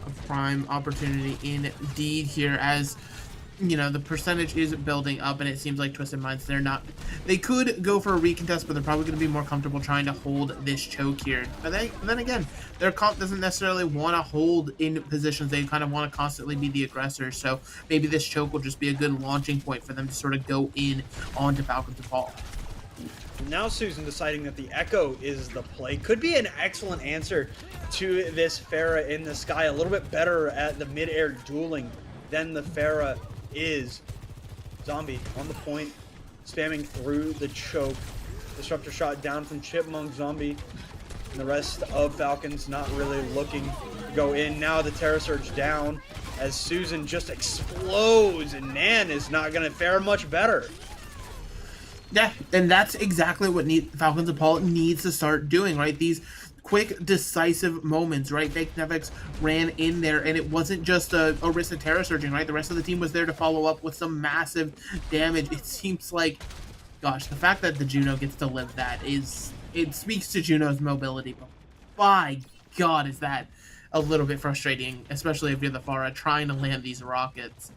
A prime opportunity indeed here, as you know, the percentage is building up, and it seems like Twisted Minds, they could go for a recontest, but they're probably going to be more comfortable trying to hold this choke here. But then again, their comp doesn't necessarily want to hold in positions. They kind of want to constantly be the aggressor, so maybe this choke will just be a good launching point for them to sort of go in onto Falcons of Paul. Now Susan deciding that the Echo is the play. Could be an excellent answer to this Pharah in the sky. A little bit better at the mid-air dueling than the Pharah is. Zombie on the point, spamming through the choke. Disruptor shot down from Chipmunk. Zombie and the rest of Falcons not really looking to go in. Now the Terror Surge down as Susan just explodes, and Nan is not going to fare much better. Yeah, and that's exactly what Falcons of Paul needs to start doing, right? These quick, decisive moments, right? Fake Nevix ran in there, and it wasn't just a Orisa Terror Surging, right? The rest of the team was there to follow up with some massive damage. It seems like, gosh, the fact that the Juno gets to live that it speaks to Juno's mobility, but by God, is that a little bit frustrating, especially if you're the Pharah trying to land these rockets.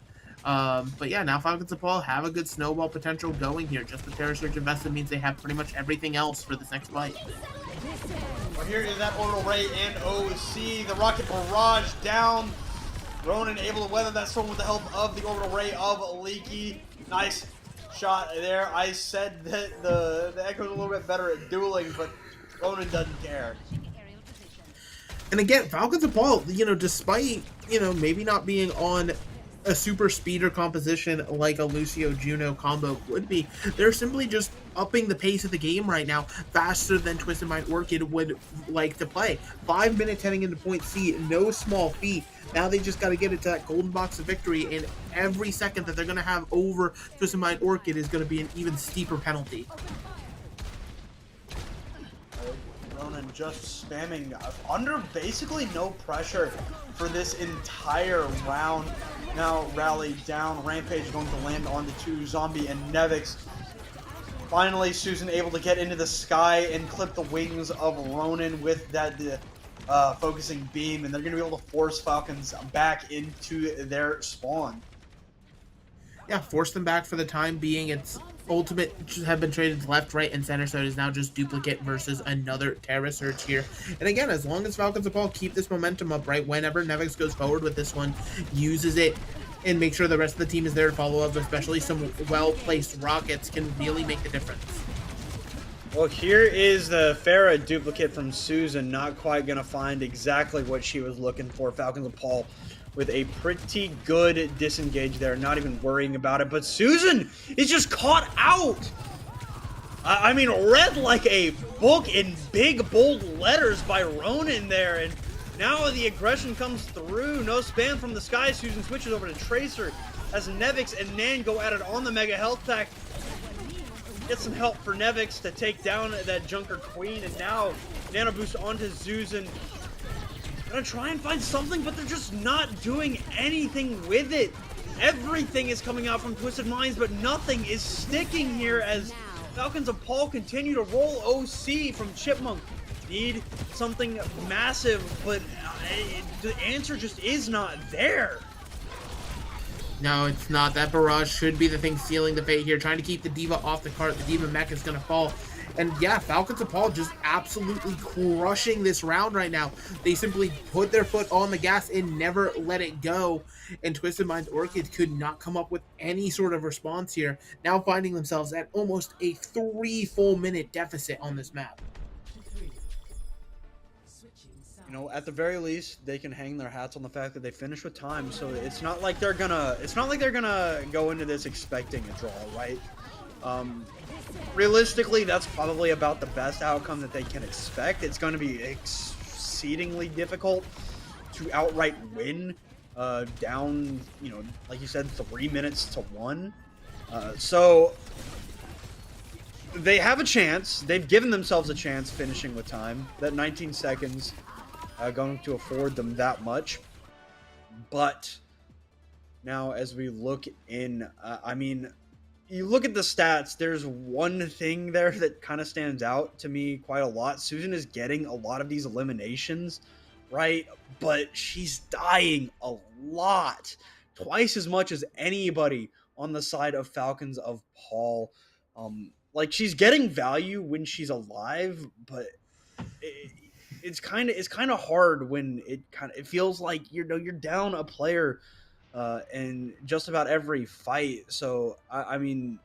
But yeah, now Falcons of Paul have a good snowball potential going here. Just the Terror Surge invested means they have pretty much everything else for this next fight. Well, here is that Orbital Ray and OC. The Rocket Barrage down. Ronan able to weather that storm with the help of the Orbital Ray of Leaky. Nice shot there. I said that the Echo's a little bit better at dueling, but Ronan doesn't care. And again, Falcons of Paul, you know, despite, you know, maybe not being on a super speeder composition like a Lucio Juno combo would be. They're simply just upping the pace of the game right now faster than Twisted Mind Orchid would like to play. 5 minutes heading into point C, no small feat. Now they just got to get it to that golden box of victory, and every second that they're going to have over Twisted Mind Orchid is going to be an even steeper penalty. Ronan just spamming under basically no pressure for this entire round. Now Rally down, Rampage going to land on the two, Zombie and Nevix. Finally, Susan able to get into the sky and clip the wings of Ronan with that focusing beam, and they're going to be able to force Falcons back into their spawn. Yeah, force them back for the time being. It's ultimate have been traded left, right, and center, so it is now just duplicate versus another Terra Search here. And again, as long as Falcons of Paul keep this momentum up, right, whenever Nevix goes forward with this one, uses it, and make sure the rest of the team is there to follow up, especially some well-placed rockets can really make the difference. Well, here is the Farah duplicate from Susan, not quite going to find exactly what she was looking for. Falcons of Paul with a pretty good disengage there, not even worrying about it. But Susan is just caught out. I mean, read like a book in big, bold letters by Ronan there. And now the aggression comes through. No spam from the sky. Susan switches over to Tracer as Nevix and Nan go at it on the Mega Health Pack. Get some help for Nevix to take down that Junker Queen. And now Nano Boost onto Susan. Gonna try and find something, but they're just not doing anything with it. Everything is coming out from Twisted Minds, but nothing is sticking here as Falcons of Paul continue to roll OC from Chipmunk. Need something massive, but the answer just is not there. No, it's not. That barrage should be the thing sealing the fate here, trying to keep the Diva off the cart. The Diva mech is going to fall. And yeah, Falcons of Paul just absolutely crushing this round right now. They simply put their foot on the gas and never let it go. And Twisted Minds Orchid could not come up with any sort of response here. Now finding themselves at almost a 3 full minute deficit on this map. You know, at the very least, they can hang their hats on the fact that they finished with time. So it's not like they're gonna go into this expecting a draw, right? Realistically, that's probably about the best outcome that they can expect. It's going to be exceedingly difficult to outright win down, you know, like you said, 3 minutes to 1. So they have a chance. They've given themselves a chance finishing with time. That 19 seconds going to afford them that much. But now as we look in, I mean, you look at the stats, there's one thing there that kind of stands out to me quite a lot. Susan is getting a lot of these eliminations, right? But she's dying a lot. Twice as much as anybody on the side of Falcons of Paul. Like, she's getting value when she's alive, but it's kind of hard when it feels like you're down a player in just about every fight. So I mean,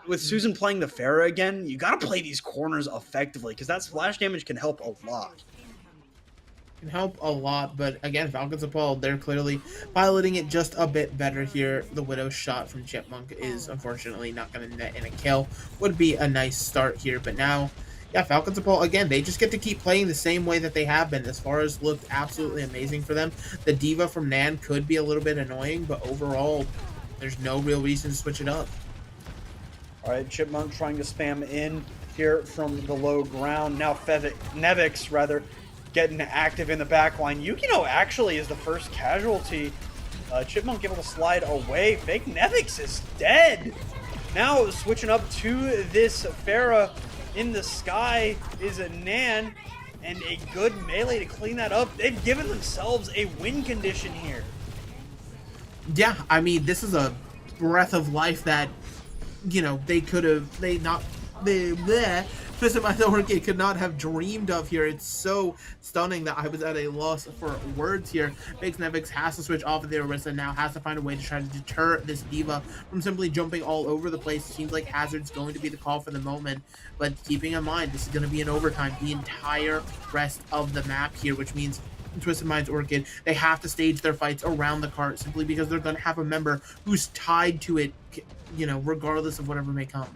with Susan playing the Pharah again, you gotta play these corners effectively because that splash damage can help a lot. Can help a lot, but again, Falcons of Paul, they're clearly piloting it just a bit better here. The Widow's shot from Chipmunk is unfortunately not going to net in a kill. Would be a nice start here, but now, yeah, Falcons of Paul, again, they just get to keep playing the same way that they have been. As far as looked absolutely amazing for them. The Diva from Nan could be a little bit annoying, but overall, there's no real reason to switch it up. All right, Chipmunk trying to spam in here from the low ground. Now Nevix, rather, getting active in the back line. Yukino actually is the first casualty. Chipmunk able to slide away. Fake Nevix is dead. Now switching up to this Pharah in the sky is a Nan, and a good melee to clean that up. They've given themselves a win condition here. Yeah, I mean, this is a breath of life that, you know, Twisted Minds Orchid could not have dreamed of here. It's so stunning that I was at a loss for words here. Big Nevix has to switch off of the Orisa now, has to find a way to try to deter this Diva from simply jumping all over the place. It seems like Hazard's going to be the call for the moment, but keeping in mind, this is going to be an overtime the entire rest of the map here, which means Twisted Mind's Orchid, they have to stage their fights around the cart simply because they're going to have a member who's tied to it, you know, regardless of whatever may come.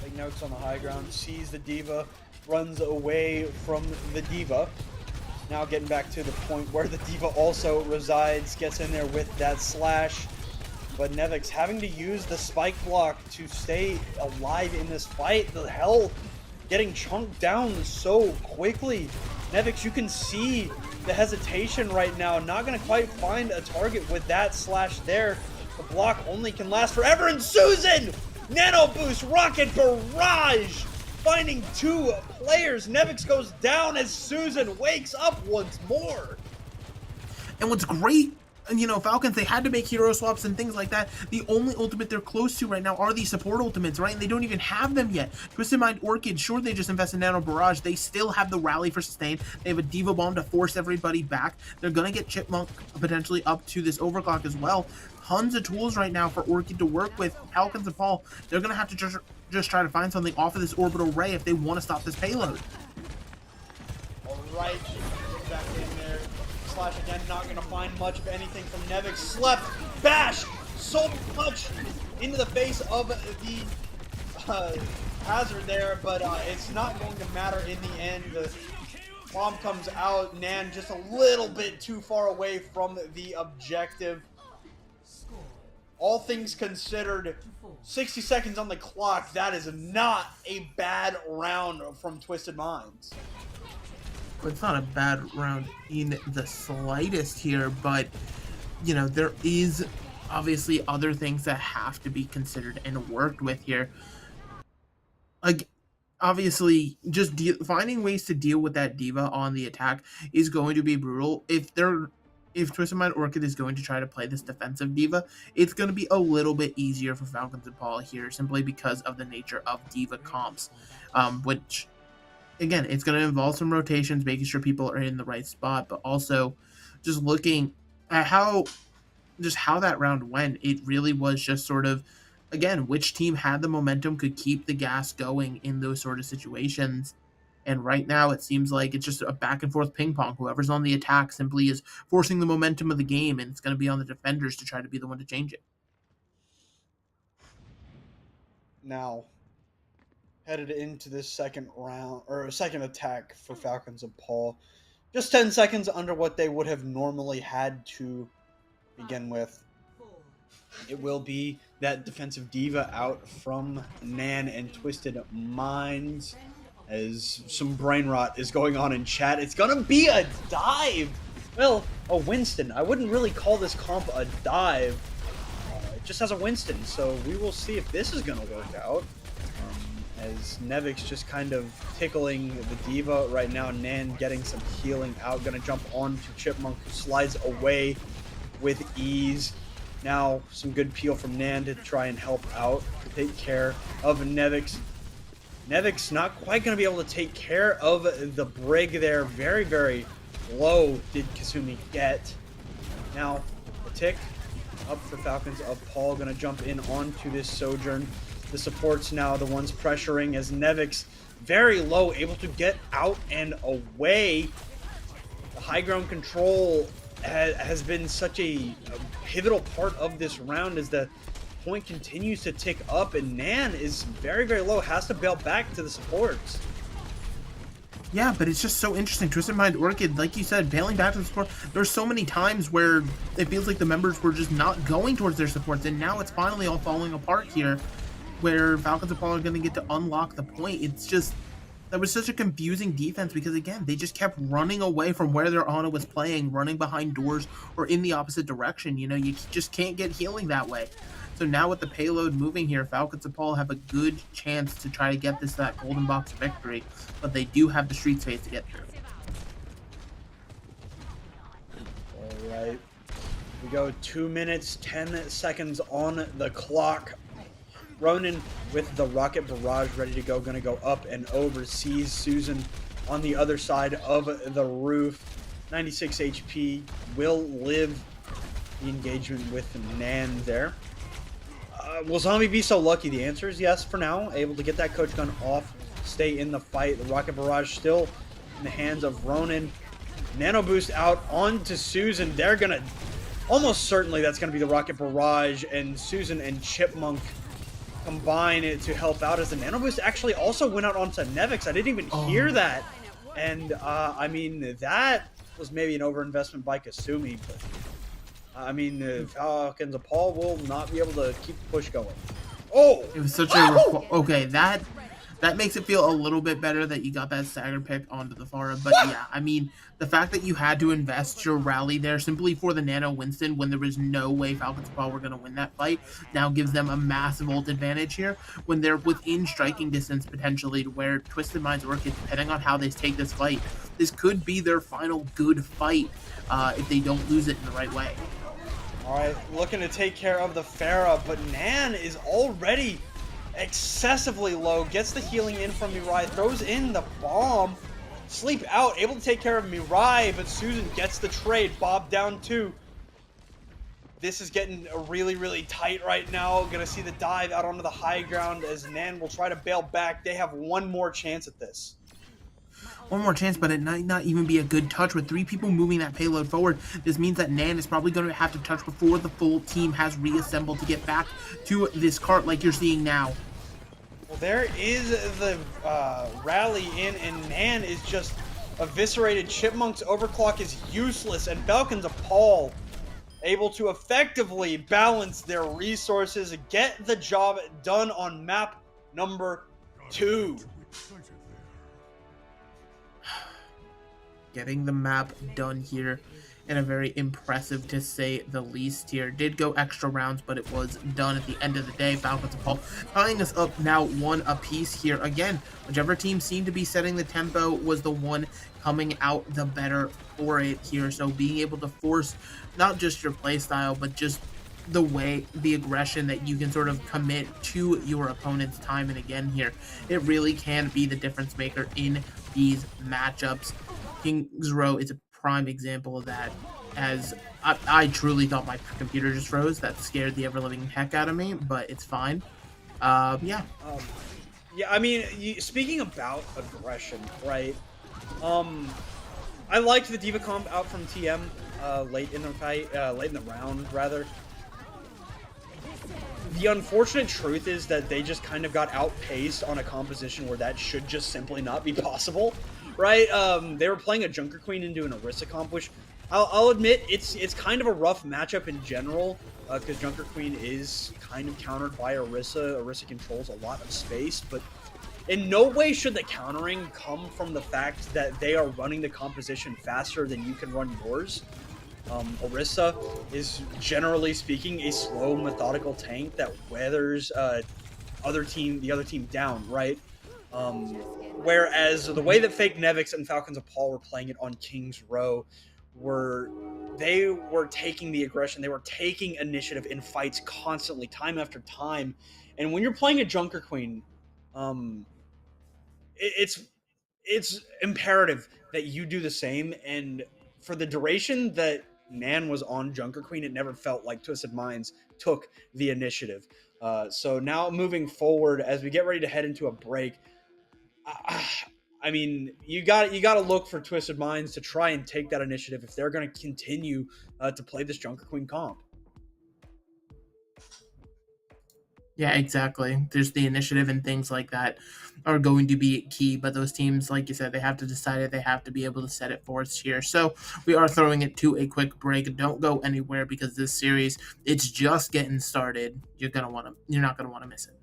Big notes on the high ground, sees the D.Va, runs away from the D.Va. Now getting back to the point where the D.Va also resides, gets in there with that slash. But Nevix having to use the spike block to stay alive in this fight. The hell getting chunked down so quickly. Nevix, you can see the hesitation right now. Not going to quite find a target with that slash there. The block only can last forever. And Susan! Nano Boost, Rocket Barrage! Finding two players. Nevix goes down as Susan wakes up once more. And what's great, you know, Falcons, they had to make hero swaps and things like that. The only ultimate they're close to right now are these support ultimates, right? And they don't even have them yet. Twisted Mind Orchid, sure, they just invest in Nano Barrage. They still have the rally for sustain. They have a D.Va Bomb to force everybody back. They're going to get Chipmunk potentially up to this overclock as well. Tons of tools right now for Orchid to work with. Falcons and Paul, they're going to have to just try to find something off of this orbital ray if they want to stop this payload. All right, get back in there. Slash again, not going to find much of anything from Nevix. Slept, bash, so much into the face of the hazard there, but it's not going to matter in the end. The bomb comes out, Nan just a little bit too far away from the objective. All things considered, 60 seconds on the clock, that is not a bad round from Twisted Minds. It's not a bad round in the slightest here, but, you know, there is obviously other things that have to be considered and worked with here. Like, obviously, just finding ways to deal with that D.Va on the attack is going to be brutal. If Twisted Mind Orchid is going to try to play this defensive D.Va, it's going to be a little bit easier for Falcons and Paul here, simply because of the nature of D.Va comps, which, again, it's going to involve some rotations, making sure people are in the right spot, but also just looking at how that round went. It really was just sort of, again, which team had the momentum, could keep the gas going in those sort of situations. And right now, it seems like it's just a back and forth ping pong. Whoever's on the attack simply is forcing the momentum of the game, and it's going to be on the defenders to try to be the one to change it. Now, headed into this second round, or second attack for Falcons and Paul. Just 10 seconds under what they would have normally had to begin with. It will be that defensive D.Va out from Nan and Twisted Minds, as some brain rot is going on in chat. It's gonna be a dive. Well, a Winston. I wouldn't really call this comp a dive. It just has a Winston, so we will see if this is gonna work out. As Nevix just kind of tickling the D.Va right now. Nan getting some healing out. Gonna jump onto Chipmunk, who slides away with ease. Now, some good peel from Nan to try and help out, to take care of Nevix. Nevix not quite going to be able to take care of the Brig there. Very, very low did Kasumi get. Now, the tick up for Falcons of Paul. Going to jump in onto this Sojourn. The supports now the ones pressuring, as Nevix very low, able to get out and away. The high ground control has been such a pivotal part of this round, as the point continues to tick up, and Nan is very, very low, has to bail back to the supports. Yeah, but it's just so interesting. Twisted Mind Orchid, like you said, bailing back to the support. There's so many times where it feels like the members were just not going towards their supports, and now it's finally all falling apart here, where Falcons and Paul are going to get to unlock the point. It's just, that was such a confusing defense, because again, they just kept running away from where their Ana was playing, running behind doors or in the opposite direction. You know, you just can't get healing that way. So now with the payload moving here, Falcons and Paul have a good chance to try to get that golden box victory, but they do have the street space to get through. All right, we go 2 minutes, 10 seconds on the clock. Ronin with the Rocket Barrage ready to go, gonna go up and over, sees Susan on the other side of the roof. 96 HP, will live the engagement with Nan there. Will Zombie be so lucky? The answer is yes for now. Able to get that coach gun off, stay in the fight. The Rocket Barrage still in the hands of Ronin. Nano Boost out onto Susan. They're gonna, almost certainly that's gonna be the Rocket Barrage, and Susan and Chipmunk combine it to help out as the Nano Boost actually also went out onto Nevix. I didn't even hear that. And, I mean, that was maybe an overinvestment by Kasumi, but, I mean, the Falcons of Paul will not be able to keep the push going. Oh! It was such a... Okay, that makes it feel a little bit better that you got that stagger pick onto the Pharah. But yeah, I mean, the fact that you had to invest your rally there simply for the Nano Winston when there was no way Falcons of Paul were going to win that fight now gives them a massive ult advantage here when they're within striking distance potentially to where Twisted Minds Orchid, depending on how they take this fight, this could be their final good fight if they don't lose it in the right way. All right, looking to take care of the Pharah, but Nan is already excessively low, gets the healing in from Mirai, throws in the bomb, Sleep out, able to take care of Mirai, but Susan gets the trade, Bob down 2. This is getting really, really tight right now. Gonna see the dive out onto the high ground as Nan will try to bail back. They have one more chance at this. One more chance, but it might not even be a good touch. With 3 people moving that payload forward, this means that Nan is probably going to have to touch before the full team has reassembled to get back to this cart like you're seeing now. Well, there is the rally in, and Nan is just eviscerated. Chipmunk's overclock is useless, and Falcons of Paul able to effectively balance their resources, get the job done on map number 2. Getting the map done here in a very impressive, to say the least here. Did go extra rounds, but it was done at the end of the day. Falcons of Paul tying us up now 1 apiece here. Again, whichever team seemed to be setting the tempo was the one coming out the better for it here. So being able to force not just your play style, but just the way, the aggression that you can sort of commit to your opponent's time and again here, it really can be the difference maker in these matchups. King's Row is a prime example of that, as I truly thought my computer just froze. That scared the ever-living heck out of me, but it's fine. Yeah, I mean, speaking about aggression, right? I liked the Diva comp out from TM late in the fight, late in the round, rather. The unfortunate truth is that they just kind of got outpaced on a composition where that should just simply not be possible, right? They were playing a Junker Queen into an Orisa comp, which I'll admit it's kind of a rough matchup in general, because Junker Queen is kind of countered by Orisa. Orisa controls a lot of space, but in no way should the countering come from the fact that they are running the composition faster than you can run yours. Orisa is, generally speaking, a slow, methodical tank that weathers the other team down, right? Whereas the way that Fake Nevix and Falcons of Paul were playing it on King's Row, they were taking the aggression, they were taking initiative in fights constantly, time after time. And when you're playing a Junker Queen, it's imperative that you do the same. And for the duration that Nan was on Junker Queen, it never felt like Twisted Minds took the initiative. So now moving forward, as we get ready to head into a break, I mean, you got to look for Twisted Minds to try and take that initiative if they're going to continue to play this Junker Queen comp. yeah, exactly. There's the initiative and things like that are going to be key, but those teams, like you said, they have to decide it. They have to be able to set it for us here. So we are throwing it to a quick break. Don't go anywhere, because this series, it's just getting started. You're not going to want to miss it.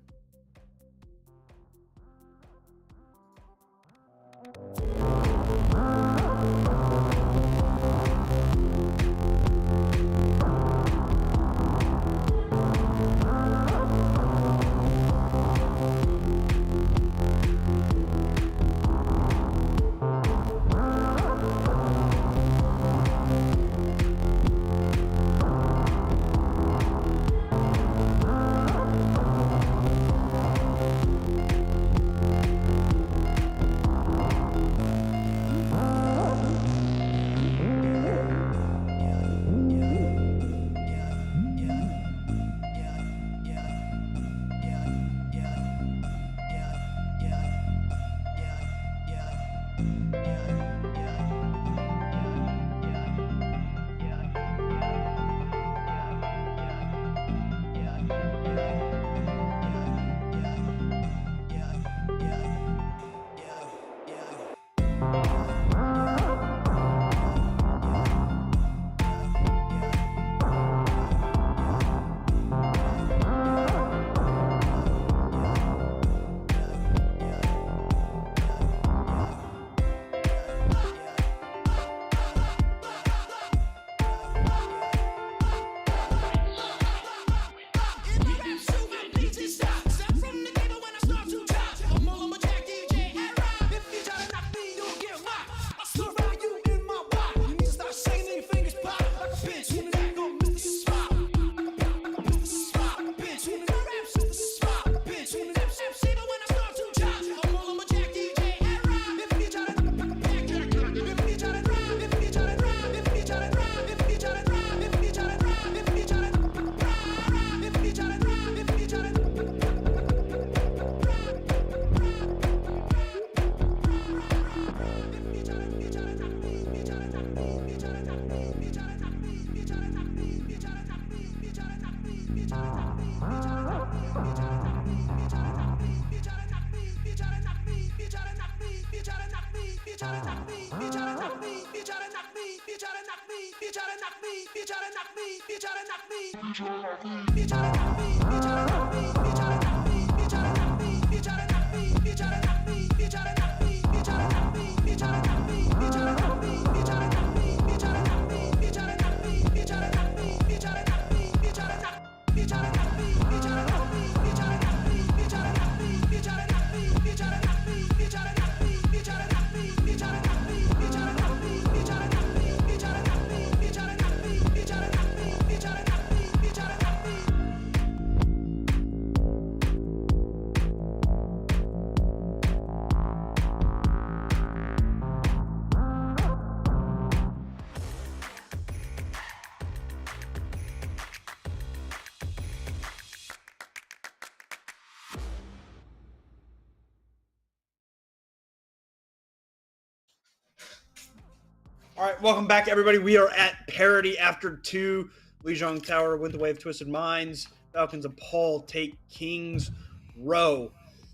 All right, welcome back, everybody. We are at parity after 2. Lijiang Tower, Winter Wave, Twisted Minds, Falcons of Paul take Kings Row.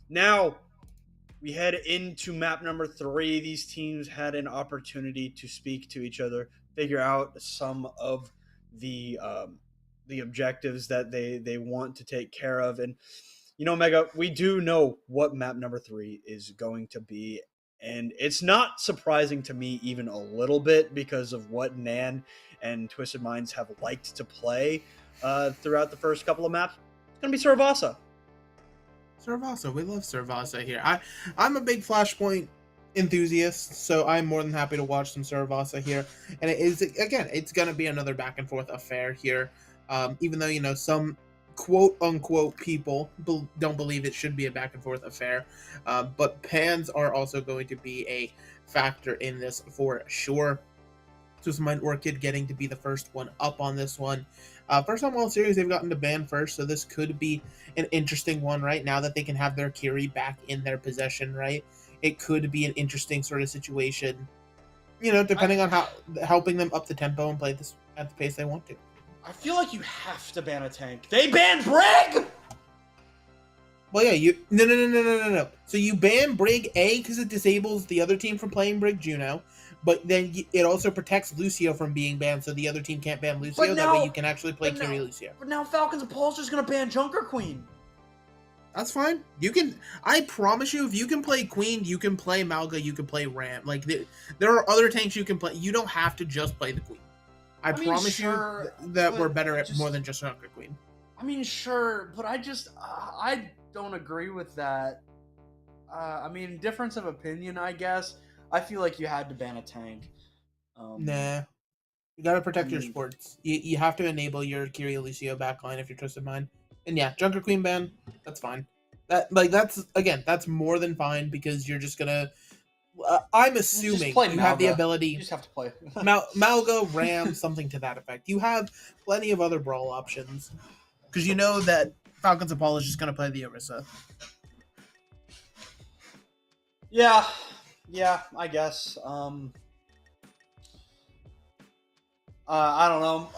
Now, we head into map number 3. These teams had an opportunity to speak to each other, figure out some of the objectives that they want to take care of. And, you know, Mega, we do know what map number 3 is going to be. And it's not surprising to me even a little bit because of what Nan and Twisted Minds have liked to play throughout the first couple of maps. It's going to be Saravasa. Saravasa, we love Saravasa here. I'm a big Flashpoint enthusiast, so I'm more than happy to watch some Saravasa here. And it is, again, it's going to be another back and forth affair here. Even though, you know, some quote-unquote people don't believe it should be a back-and-forth affair. But pans are also going to be a factor in this for sure. Twisted Mind Orchid getting to be the first one up on this one. First time World Series, they've gotten to ban first, so this could be an interesting one, right? Now that they can have their Kiri back in their possession, right? It could be an interesting sort of situation, you know, depending on how helping them up the tempo and play this at the pace they want to. I feel like you have to ban a tank. They banned Brig! Well, yeah, No. So you ban Brig, A, because it disables the other team from playing Brig Juno, but then it also protects Lucio from being banned, so the other team can't ban Lucio. That way you can actually play Kiri Lucio. But now Falcons and Paul's just going to ban Junker Queen. That's fine. You can. I promise you, if you can play Queen, you can play Malga, you can play Ram. Like, there are other tanks you can play. You don't have to just play the Queen. I promise you that we're better at more than just Junker Queen. I mean, sure, but I don't agree with that. I mean, difference of opinion, I guess. I feel like you had to ban a tank. Nah. You gotta protect your sports. You have to enable your Kiri Lucio backline if you're Twisted Mind. And yeah, Junker Queen ban, that's fine. That's more than fine because you're just gonna... I'm assuming you have the ability. You just have to play Malga, Ram, something to that effect. You have plenty of other brawl options because you know that Falcons Apollo is just going to play the Orisa. Yeah, I guess. I don't know.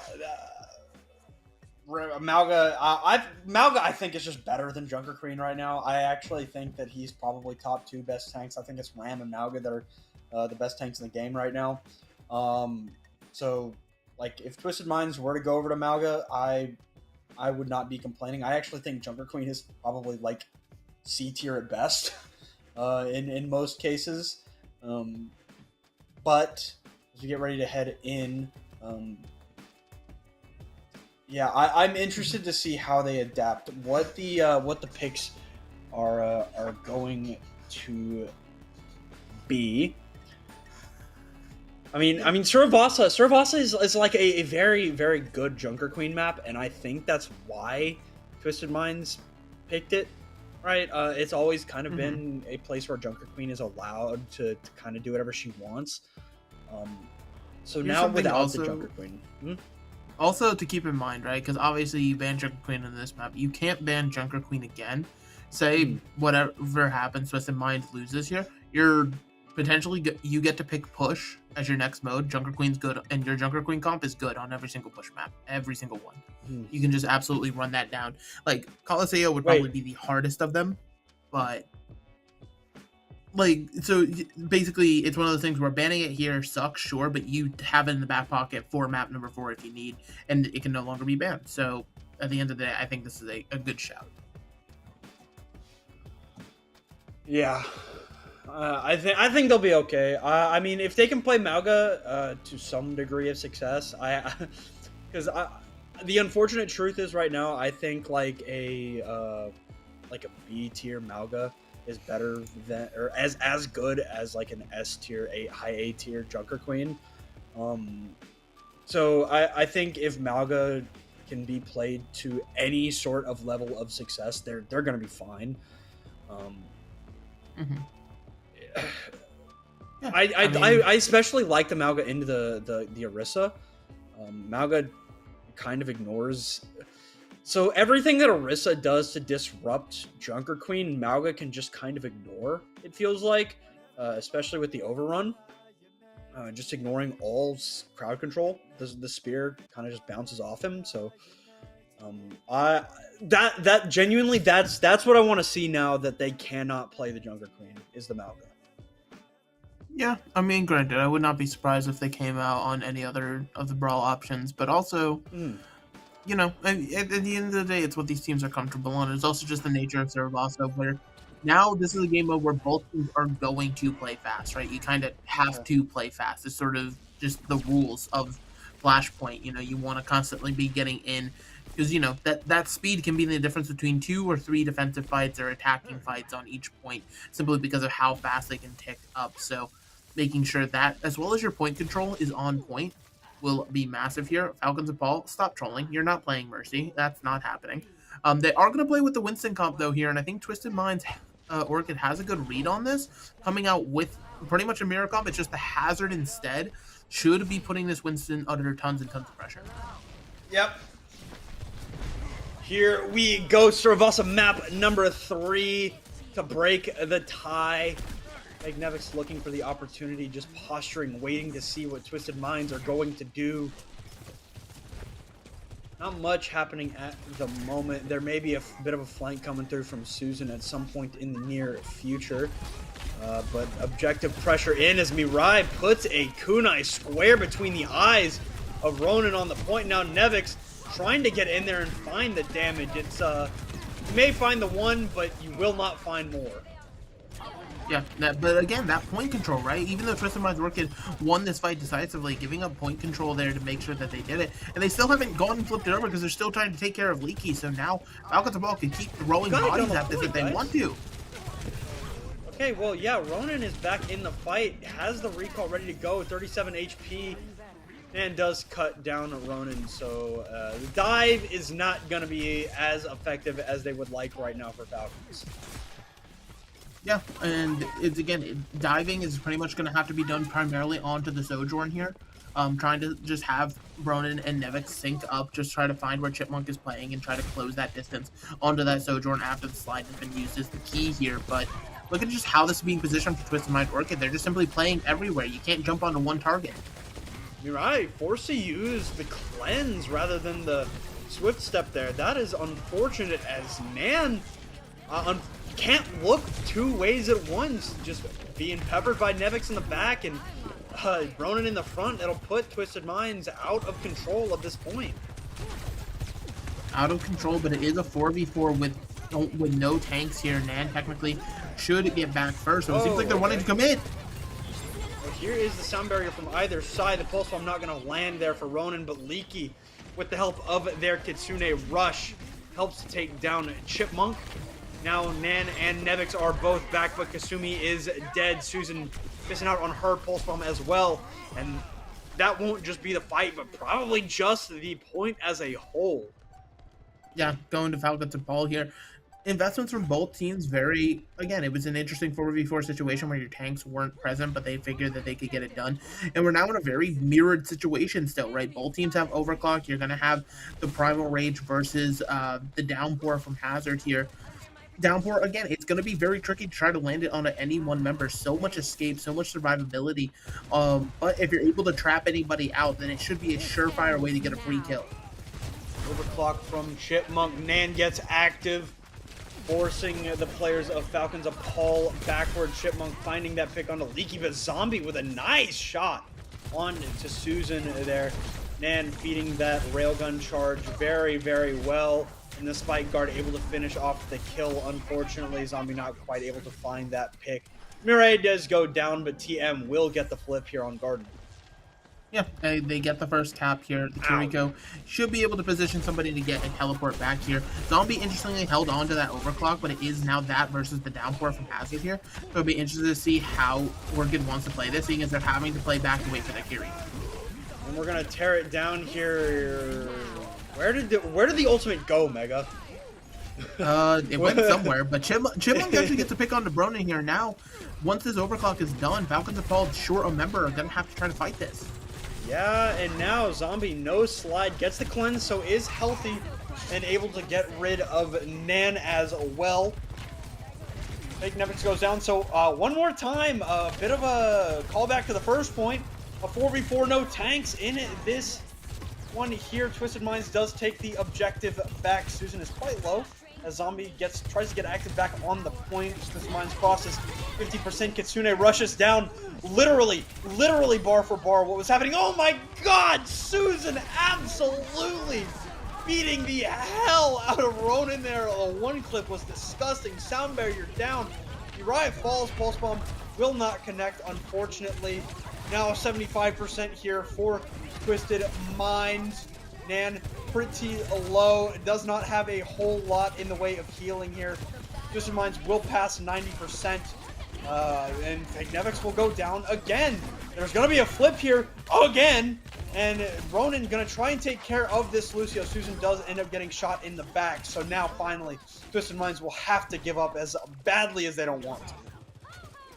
Malga, I think is just better than Junker Queen right now. I actually think that he's probably top 2 best tanks. I think it's Ram and Malga that are the best tanks in the game right now. So, like, if Twisted Minds were to go over to Malga, I would not be complaining. I actually think Junker Queen is probably like C tier at best in most cases. But as we get ready to head in. Yeah, I'm interested to see how they adapt. What the picks are going to be. I mean, Saravasa is like a very, very good Junker Queen map, and I think that's why Twisted Minds picked it. Right? It's always kind of been a place where Junker Queen is allowed to kind of do whatever she wants. So Here's now without also, the Junker Queen. Also to keep in mind, right? Because obviously you ban Junker Queen on this map. You can't ban Junker Queen again. Say whatever happens, Twisted Mind loses here. You're potentially you get to pick push as your next mode. Junker Queen's good, and your Junker Queen comp is good on every single push map, every single one. You can just absolutely run that down. Like Coliseo would probably be the hardest of them, but like, so basically, it's one of those things where banning it here sucks, sure, but you have it in the back pocket for map number 4 if you need, and it can no longer be banned. So at the end of the day, I think this is a good shout. Yeah. I think they'll be okay. I mean, if they can play Mauga to some degree of success, because the unfortunate truth is right now, I think like a B tier Mauga is better than, or as good as like an S tier, high A tier Junker Queen. So I think if Mauga can be played to any sort of level of success, they're gonna be fine. Yeah, I especially like the Mauga into the Orisa. Mauga kind of ignores. So everything that Orisa does to disrupt Junker Queen, Mauga can just kind of ignore, it feels like, especially with the overrun. Just ignoring all crowd control. The spear kind of just bounces off him, so that genuinely that's what I want to see now that they cannot play the Junker Queen, is the Mauga. Yeah, I mean, granted, I would not be surprised if they came out on any other of the brawl options, but also, you know, at the end of the day, it's what these teams are comfortable on. It's also just the nature of Sarabasso, where now this is a game mode where both teams are going to play fast, right? You kind of have to play fast. It's sort of just the rules of Flashpoint. You know, you want to constantly be getting in, because, you know, that speed can be the difference between 2 or 3 defensive fights or attacking fights on each point, simply because of how fast they can tick up. So making sure that, as well as your point control, is on point will be massive here. Falcons and Paul, stop trolling. You're not playing Mercy. That's not happening. They are going to play with the Winston comp, though, here, and I think Twisted Minds Orchid has a good read on this, coming out with pretty much a mirror comp. It's just the Hazard instead should be putting this Winston under tons and tons of pressure. Yep. Here we go, Sravasa map number 3 to break the tie. Nevix looking for the opportunity, just posturing, waiting to see what Twisted Minds are going to do. Not much happening at the moment. There may be a bit of a flank coming through from Susan at some point in the near future. But objective pressure in as Mirai puts a kunai square between the eyes of Ronan on the point. Now Nevix trying to get in there and find the damage. It's you may find the one, but you will not find more. Yeah, but again, that point control, right? Even though Twisted Minds Orchid won this fight decisively, giving up point control there to make sure that they did it, and they still haven't gone and flipped it over because they're still trying to take care of Leaky. So now Falcons and Ball can keep throwing bodies at this if they want to. Okay, well, yeah, Ronan is back in the fight, has the recall ready to go, 37 HP, and does cut down Ronan. So the dive is not going to be as effective as they would like right now for Falcons. Yeah, and it's again, diving is pretty much going to have to be done primarily onto the Sojourn here. Trying to just have Ronan and Nevix sync up, just try to find where Chipmunk is playing and try to close that distance onto that Sojourn after the slide has been used is the key here. But look at just how this is being positioned for Twisted Mind Orchid. They're just simply playing everywhere. You can't jump onto one target. You're right. Forced to use the cleanse rather than the swift step there. That is unfortunate as Nan can't look 2 ways at once. Just being peppered by Nevix in the back and Ronan in the front. It'll put Twisted Minds out of control at this point. Out of control, but it is a 4v4 with no tanks here. Nan technically should get back first, so it seems like they're wanting to come in. Well, here is the sound barrier from either side. The pulse bomb not going to land there for Ronan, but Leaky, with the help of their Kitsune Rush, helps to take down Chipmunk. Now Nan and Nevix are both back, but Kasumi is dead. Susan missing out on her pulse bomb as well. And that won't just be the fight, but probably just the point as a whole. Yeah, going to Falcons and Paul here. Investments from both teams again, it was an interesting 4v4 situation where your tanks weren't present, but they figured that they could get it done. And we're now in a very mirrored situation still, right? Both teams have overclock. You're going to have the Primal Rage versus the Downpour from Hazard here. Downpour, again, it's going to be very tricky to try to land it onto any one member. So much escape, so much survivability. But if you're able to trap anybody out, then it should be a surefire way to get a free kill. Overclock from Chipmunk. Nan gets active. forcing the players of Falcons a pull backward. Chipmunk finding that pick onto Leaky, but Zombie with a nice shot on to Susan there. Nan feeding that railgun charge very, very well. And the spike guard able to finish off the kill. Unfortunately, Zombie not quite able to find that pick. Mirai does go down, but TM will get the flip here on Garden. Yeah, they get the first cap here. The Kiriko should be able to position somebody to get a teleport back here. Zombie interestingly held on to that overclock, but it is now that versus the downpour from Hazard here. So it'll be interesting to see how Orchid wants to play this, seeing as they're having to play back and wait for that Kiriko. And we're gonna tear it down here. Where did the ultimate go, Mega? It went somewhere, but Chipmunk actually gets a pick on the Bronin here. Now, once this overclock is done, Falcons of Paul, short a member, are gonna have to try to fight this. Yeah, and now Zombie no slide gets the cleanse, so is healthy and able to get rid of Nan as well. Fake Nevix goes down, so one more time, a bit of a callback to the first point. A 4v4, no tanks in this one here. Twisted Minds does take the objective back. Susan is quite low as Zombie tries to get active back on the point. Twisted Minds crosses 50%. Kitsune rushes down, literally bar for bar what was happening. Oh my god, Susan absolutely beating the hell out of Ronin there. One clip was disgusting. Sound barrier down. Uriah falls. Pulse bomb will not connect, unfortunately. Now 75% here for Twisted Minds. Nan pretty low. Does not have a whole lot in the way of healing here. Twisted Minds will pass 90%. And Fake Nevix will go down again. There's going to be a flip here again. And Ronin going to try and take care of this Lucio. Susan does end up getting shot in the back. So now finally, Twisted Minds will have to give up as badly as they don't want to.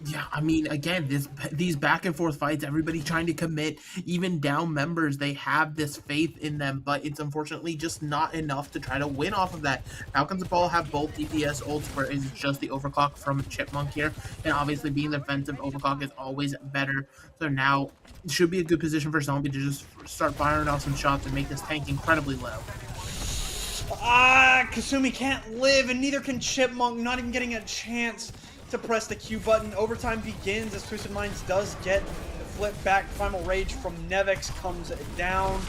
Yeah, I mean, again, these back and forth fights, everybody trying to commit, even down members, they have this faith in them, but it's unfortunately just not enough to try to win off of that. Falcons of Ball have both DPS ults, where it's just the overclock from Chipmunk here, and obviously being the defensive overclock is always better. So now it should be a good position for Zombie to just start firing off some shots and make this tank incredibly low. Kasumi can't live, and neither can Chipmunk, not even getting a chance to press the Q button. Overtime begins as Twisted Minds does get the flip back. Primal Rage from Nevix comes down.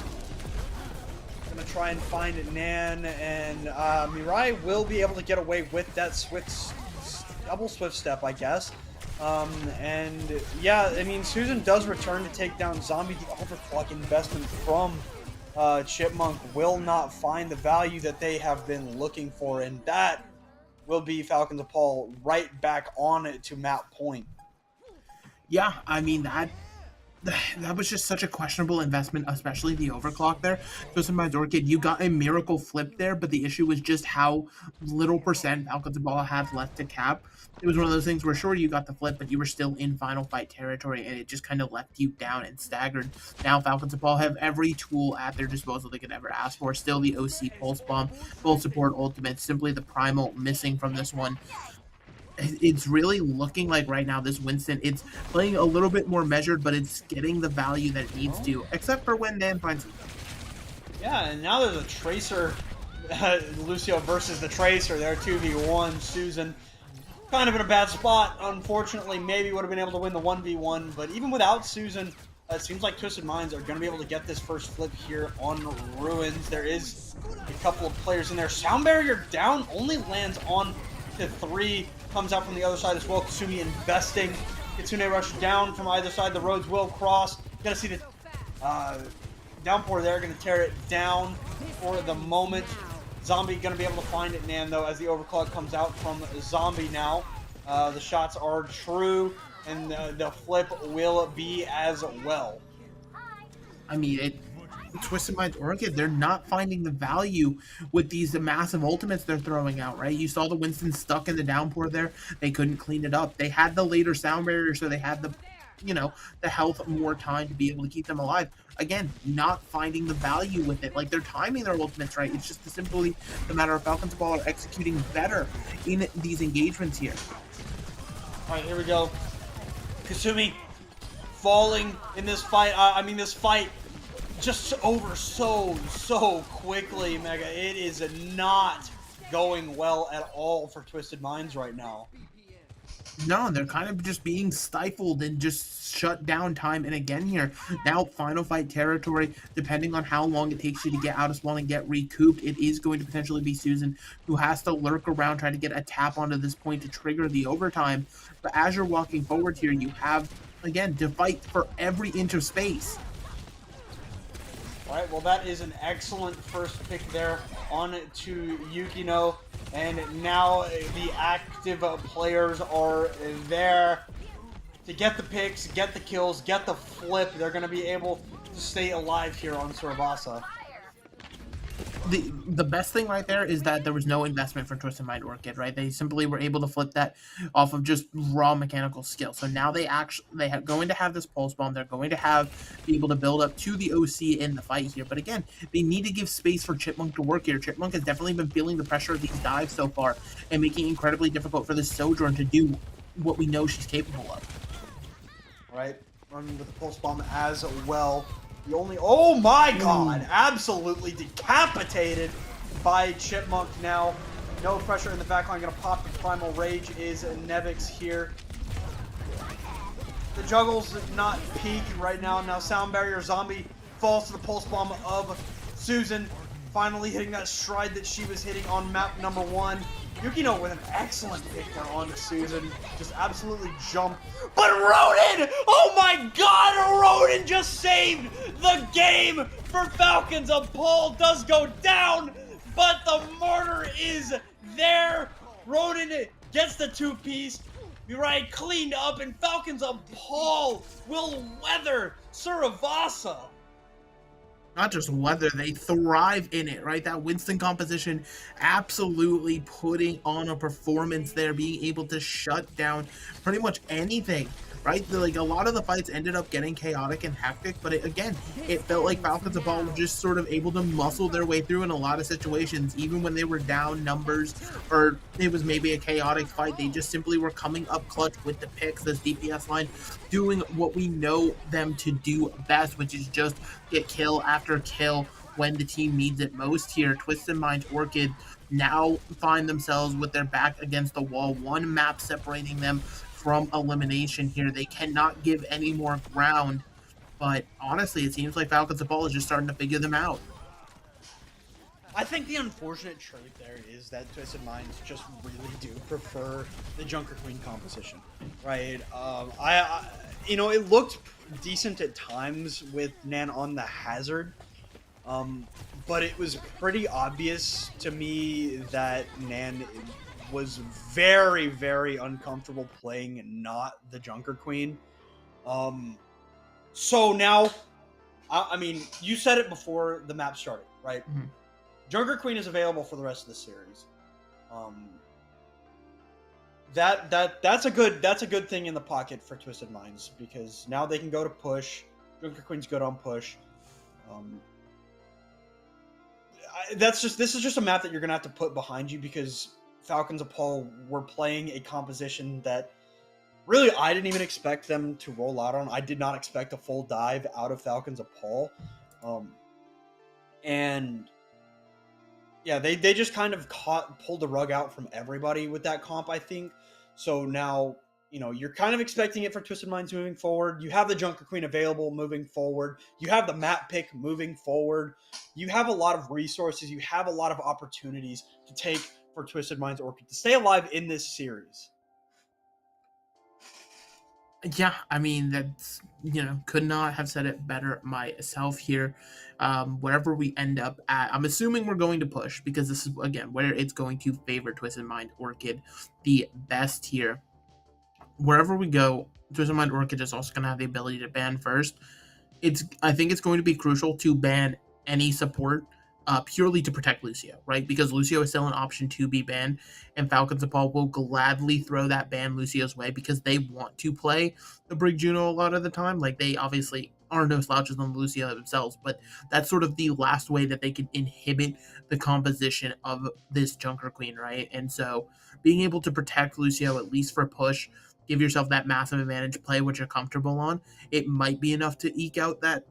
Gonna try and find Nan, and Mirai will be able to get away with that double swift step, I guess. And yeah, I mean, Susan does return to take down Zombie. The overclock investment from Chipmunk will not find the value that they have been looking for, and that will be Falcons of Paul right back on it to map point. Yeah, I mean, that was just such a questionable investment, especially the overclock there. Twisted Minds Orchid, you got a miracle flip there, but the issue was just how little percent Falcons of Paul have left to cap. It was one of those things where, sure, you got the flip, but you were still in final fight territory, and it just kind of left you down and staggered. Now, Falcons of Paul have every tool at their disposal they could ever ask for. Still the OC Pulse Bomb, full support ultimate, simply the Primal missing from this one. It's really looking like right now this Winston, it's playing a little bit more measured, but it's getting the value that it needs to, except for when Nan finds it. Yeah, and now there's a Tracer, Lucio versus the Tracer there, 2v1. Susan kind of in a bad spot, unfortunately. Maybe would have been able to win the 1v1, but even without Susan, it seems like Twisted Minds are going to be able to get this first flip here on Ruins. There is a couple of players in there. Sound barrier down, only lands on to 3. Comes out from the other side as well. Kasumi investing. Kitsune rush down from either side. The roads will cross. You gotta see the downpour there. Gonna tear it down for the moment. Zombie gonna be able to find it, Nan, though, as the overclock comes out from Zombie now. The shots are true, and the flip will be as well. I mean, Twisted Minds Orchid, they're not finding the value with these massive ultimates they're throwing out, right? You saw the Winston stuck in the downpour there. They couldn't clean it up. They had the later sound barrier, so they had the, the health more time to be able to keep them alive. Again, not finding the value with it. Like, they're timing their ultimates right. It's just simply the matter of Falcons Ball are executing better in these engagements here. All right, here we go. Kasumi falling in this fight. This fight just over so quickly, Mega. It is not going well at all for Twisted Minds right now. No, they're kind of just being stifled and just shut down time and again here. Now, final fight territory, depending on how long it takes you to get out of spawn and get recouped, it is going to potentially be Susan who has to lurk around trying to get a tap onto this point to trigger the overtime. But as you're walking forward here, you have, again, to fight for every inch of space. All right, well, that is an excellent first pick there on to Yukino. And now the active players are there to get the picks, get the kills, get the flip. They're going to be able to stay alive here on Surabasa. The best thing right there is that there was no investment for Twisted Mind Orchid, right? They simply were able to flip that off of just raw mechanical skill. So now they are going to have this pulse bomb. They're going to be able to build up to the OC in the fight here. But again, they need to give space for Chipmunk to work here. Chipmunk has definitely been feeling the pressure of these dives so far and making it incredibly difficult for this Sojourn to do what we know she's capable of. Right, running with the pulse bomb as well. The only, oh my god, absolutely decapitated by Chipmunk now. No pressure in the backline, gonna pop the Primal Rage is Nevix here. The juggle's not peak right now. Now Sound Barrier Zombie falls to the pulse bomb of Susan, finally hitting that stride that she was hitting on map number 1. Yukino with an excellent pick there on Susan. Just absolutely jumped. But Ronin! Oh my god! Ronin just saved the game for Falcons. A ball does go down, but the murder is there. Ronin gets the 2-piece. Right, cleaned up, and Falcons of Paul will weather Suravasa. Not just weather, they thrive in it, right? That Winston composition absolutely putting on a performance there, being able to shut down pretty much anything, right? Like, a lot of the fights ended up getting chaotic and hectic, but it felt like Falcons of Paul were just sort of able to muscle their way through in a lot of situations, even when they were down numbers or it was maybe a chaotic fight. They just simply were coming up clutch with the picks, this DPS line, doing what we know them to do best, which is just get kill after kill when the team needs it most here. Twisted Mind Orchid now find themselves with their back against the wall, one map separating them from elimination here. They cannot give any more ground, but honestly, it seems like Falcons of Paul is just starting to figure them out. I think the unfortunate trait there is that Twisted Minds just really do prefer the Junker Queen composition, right? You know, it looked decent at times with Nan on the Hazard, but it was pretty obvious to me that Nan was very, very uncomfortable playing not the Junker Queen. So now, I mean, you said it before the map started, right? Mm-hmm. Junker Queen is available for the rest of the series. That's a good thing in the pocket for Twisted Minds, because now they can go to push. Junker Queen's good on push. This is just a map that you're gonna have to put behind you, because Falcons of Paul were playing a composition that really I didn't even expect them to roll out on. I did not expect a full dive out of Falcons of Paul. And yeah, they just kind of pulled the rug out from everybody with that comp, I think. So now, you know, you're kind of expecting it for Twisted Minds moving forward. You have the Junker Queen available moving forward. You have the map pick moving forward. You have a lot of resources. You have a lot of opportunities to take for Twisted Minds Orchid to stay alive in this series. Yeah, I mean, that's, you know, could not have said it better myself here. Wherever we end up at, I'm assuming we're going to push, because this is, again, where it's going to favor Twisted Mind Orchid the best here. Wherever we go, Twisted Mind Orchid is also going to have the ability to ban first. I think it's going to be crucial to ban any support purely to protect Lucio, right? Because Lucio is still an option to be banned, and Falcons of Paul will gladly throw that ban Lucio's way, because they want to play the Brig Juno a lot of the time. Like, they obviously are no slouches on Lucio themselves, but that's sort of the last way that they can inhibit the composition of this Junker Queen, right? And so being able to protect Lucio, at least for push, give yourself that massive advantage, play what you're comfortable on, it might be enough to eke out that,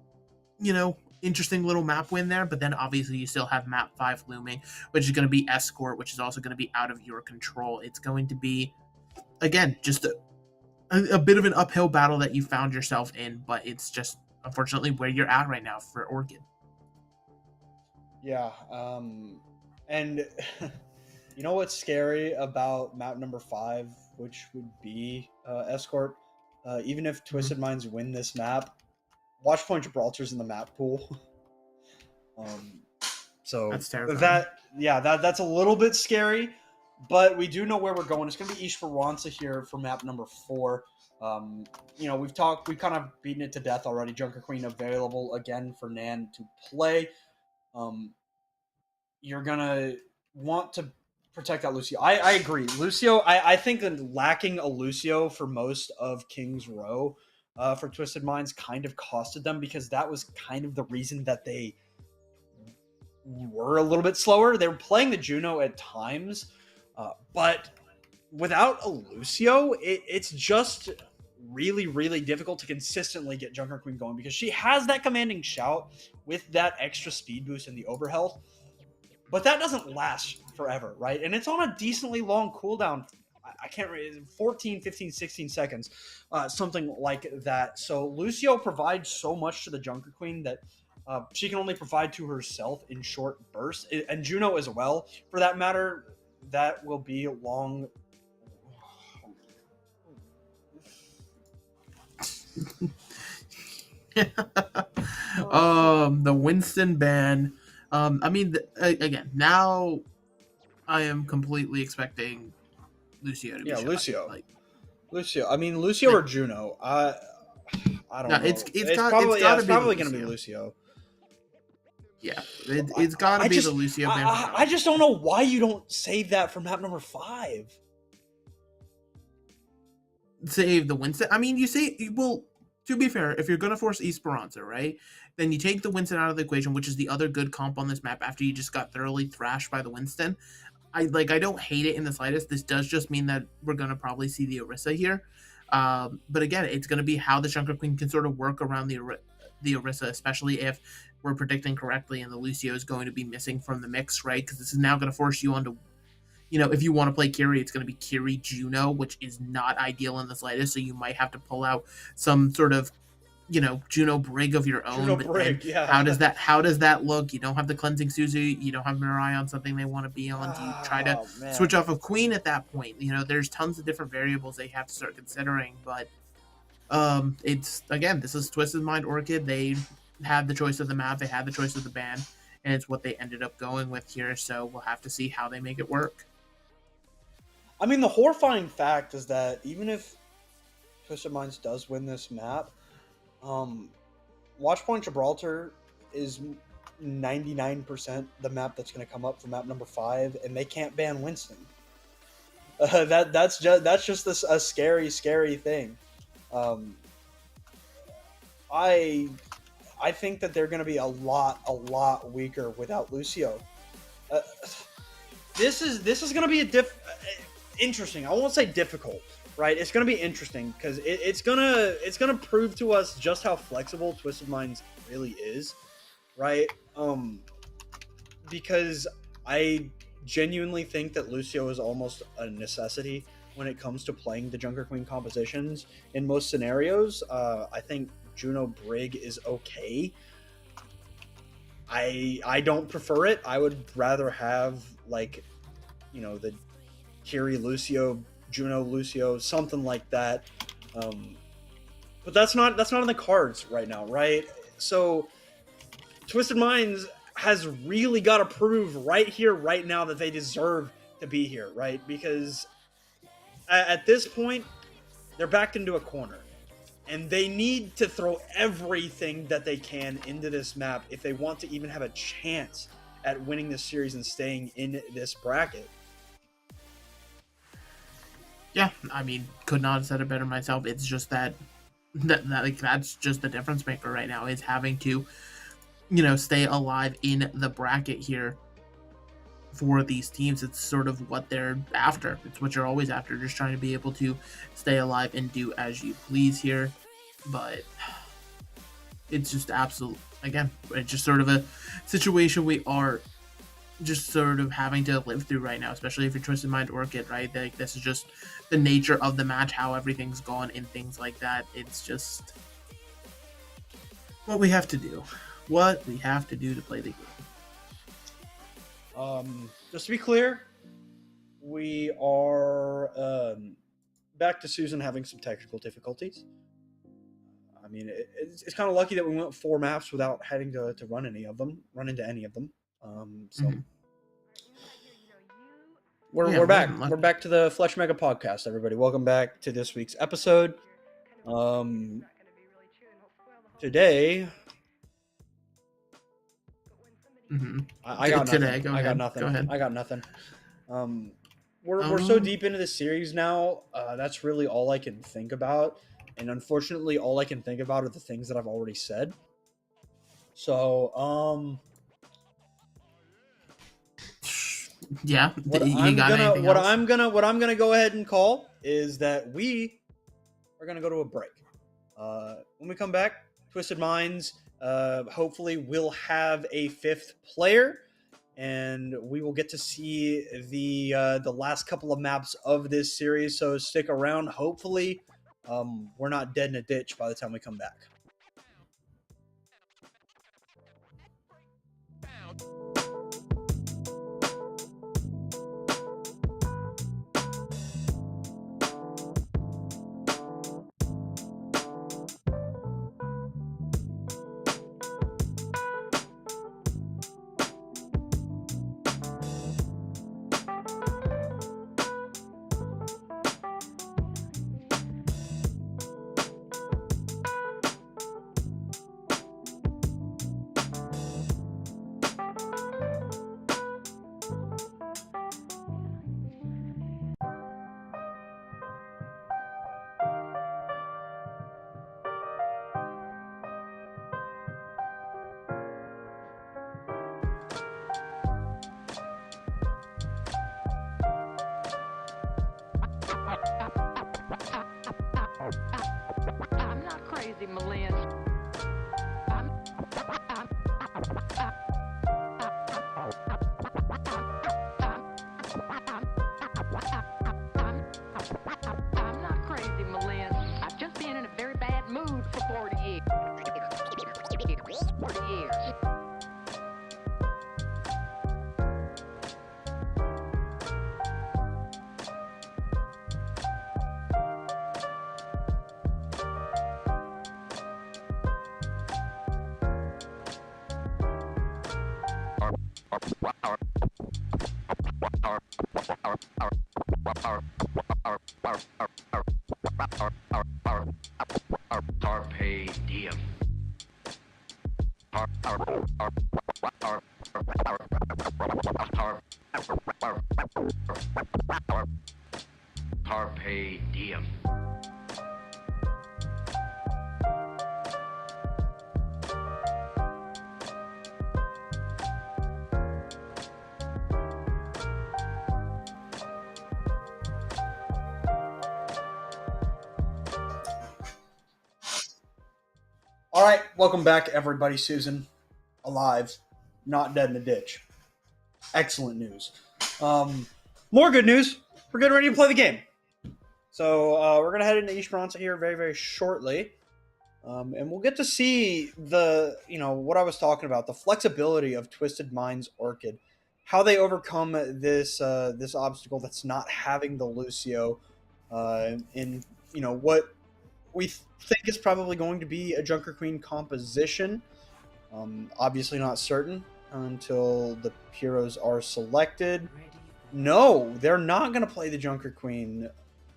you know, interesting little map win there, but then obviously you still have map 5 looming, which is going to be Escort, which is also going to be out of your control. It's going to be, again, just a bit of an uphill battle that you found yourself in, but it's just unfortunately where you're at right now for Orchid. Yeah, and you know what's scary about map number 5, which would be Escort? Even if Twisted Minds win this map, Watchpoint Gibraltar's in the map pool. So That's terrifying. That's a little bit scary, but we do know where we're going. It's going to be Esperanza here for map number 4. We've kind of beaten it to death already. Junker Queen available again for Nan to play. You're gonna want to protect that Lucio. I agree. Lucio, I think that lacking a Lucio for most of King's Row for Twisted Minds kind of costed them, because that was kind of the reason that they were a little bit slower. They were playing the Juno at times, but without a Lucio, it's just really, really difficult to consistently get Junker Queen going, because she has that commanding shout with that extra speed boost and the overhealth. But that doesn't last forever, right? And it's on a decently long cooldown. I can't remember, 14, 15, 16 seconds, something like that. So Lucio provides so much to the Junker Queen that she can only provide to herself in short bursts. And Juno as well, for that matter. That will be long. The Winston ban. Again, now I am completely expecting Lucio to be shot. Lucio. I mean, Lucio or Juno. I don't know. It's probably going to be Lucio. Yeah, it's got to be the Lucio ban. I just don't know why you don't save that for map number 5. Save the Winston. I mean, you say, well, to be fair, if you're going to force Esperanza, right, then you take the Winston out of the equation, which is the other good comp on this map after you just got thoroughly thrashed by the Winston. I don't hate it in the slightest. This does just mean that we're going to probably see the Orisa here. But again, it's going to be how the Junker Queen can sort of work around the Orisa, especially if we're predicting correctly and the Lucio is going to be missing from the mix, right? Because this is now going to force you onto, if you want to play Kiri, it's going to be Kiri Juno, which is not ideal in the slightest. So you might have to pull out some sort of, Juno Brig of your own. How does that look? You don't have the Cleansing Suzu. You don't have Mirai on something they want to be on. Do you try to switch off of Queen at that point? There's tons of different variables they have to start considering. But it's, again, this is Twisted Mind Orchid. They had the choice of the map. They had the choice of the ban. And it's what they ended up going with here. So we'll have to see how they make it work. I mean, the horrifying fact is that even if Twisted Minds does win this map, Watchpoint Gibraltar is 99% the map that's going to come up for map number 5, and they can't ban Winston. That's just a scary, scary thing. I think that they're going to be a lot weaker without Lucio. This is going to be interesting. I won't say difficult, right? It's going to be interesting because it's gonna prove to us just how flexible Twisted Minds really is, right? Because I genuinely think that Lucio is almost a necessity when it comes to playing the Junker Queen compositions in most scenarios. I think Juno Brig is okay. I don't prefer it. I would rather have the Kiri Lucio, Juno Lucio, something like that. But that's not in the cards right now, right? So Twisted Minds has really got to prove right here, right now, that they deserve to be here, right? Because at this point, they're backed into a corner. And they need to throw everything that they can into this map if they want to even have a chance at winning this series and staying in this bracket. Yeah, I mean, could not have said it better myself. It's just that's just the difference maker right now, is having to, stay alive in the bracket here for these teams. It's sort of what they're after. It's what you're always after, just trying to be able to stay alive and do as you please here. But it's just absolute. Again, it's just sort of a situation we are just sort of having to live through right now, especially if you're Twisted Mind Orchid, right? Like, this is just the nature of the match, how everything's gone and things like that. It's just what we have to do. What we have to do to play the game. Just to be clear, we are back to Susan having some technical difficulties. I mean, it's kind of lucky that we went 4 maps without having to run into any of them. We're back. We're back to the Fletch Mega Podcast, everybody. Welcome back to this week's episode. Today, I got nothing. I got nothing. Go ahead. I got nothing. We're so deep into this series now. That's really all I can think about, and unfortunately, all I can think about are the things that I've already said. So, yeah. What I'm gonna go ahead and call is that we are gonna go to a break. When we come back, Twisted Minds hopefully will have a 5th player, and we will get to see the last couple of maps of this series. So stick around. Hopefully, we're not dead in a ditch by the time we come back. I'm not crazy, Malin. I'm not crazy, Malin. I've just been in a very bad mood for 40 years. 40 years. Carpe diem. Carpe diem. All right, welcome back, everybody. Susan, alive, not dead in the ditch. Excellent news. More good news. We're getting ready to play the game. So we're gonna head into East Bronze here very, very shortly, and we'll get to see what I was talking about, the flexibility of Twisted Minds Orchid, how they overcome this obstacle that's not having the Lucio, in what we think is probably going to be a Junker Queen composition. Obviously not certain until the heroes are selected. No, they're not going to play the Junker Queen.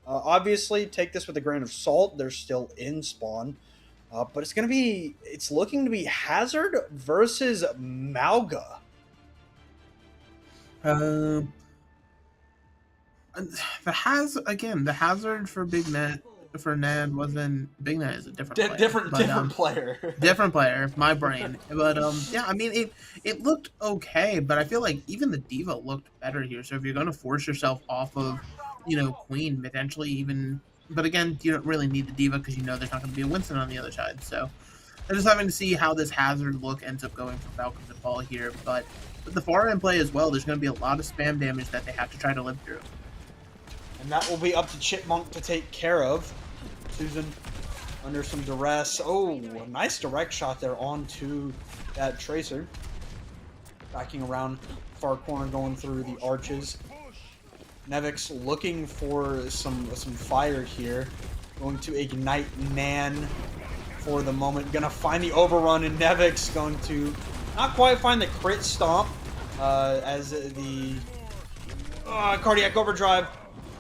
Obviously, take this with a grain of salt. They're still in spawn. But it's looking to be Hazard versus Mauga. The Hazard for Big Net for Ned wasn't Big Net is a different player. Different player. Different player, my brain. But yeah, I mean it looked okay, but I feel like even the Diva looked better here. So if you're gonna force yourself off of, Queen, potentially even, but again, you don't really need the Diva because there's not gonna be a Winston on the other side. So they're just having to see how this hazard look ends up going for Falcons and Paul here. But with the far end play as well, there's going to be a lot of spam damage that they have to try to live through. And that will be up to Chipmunk to take care of. Susan under some duress. Oh, a nice direct shot there onto that Tracer. Backing around far corner, going through the arches. Nevix looking for some fire here. Going to ignite Nan for the moment. Gonna find the overrun, and Nevix going to not quite find the crit stomp as the cardiac overdrive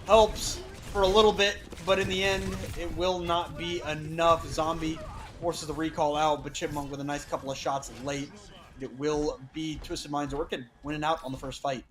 helps for a little bit, but in the end, it will not be enough. Zombie forces the recall out, but Chipmunk with a nice couple of shots late. It will be Twisted Minds Orchid winning out on the first fight.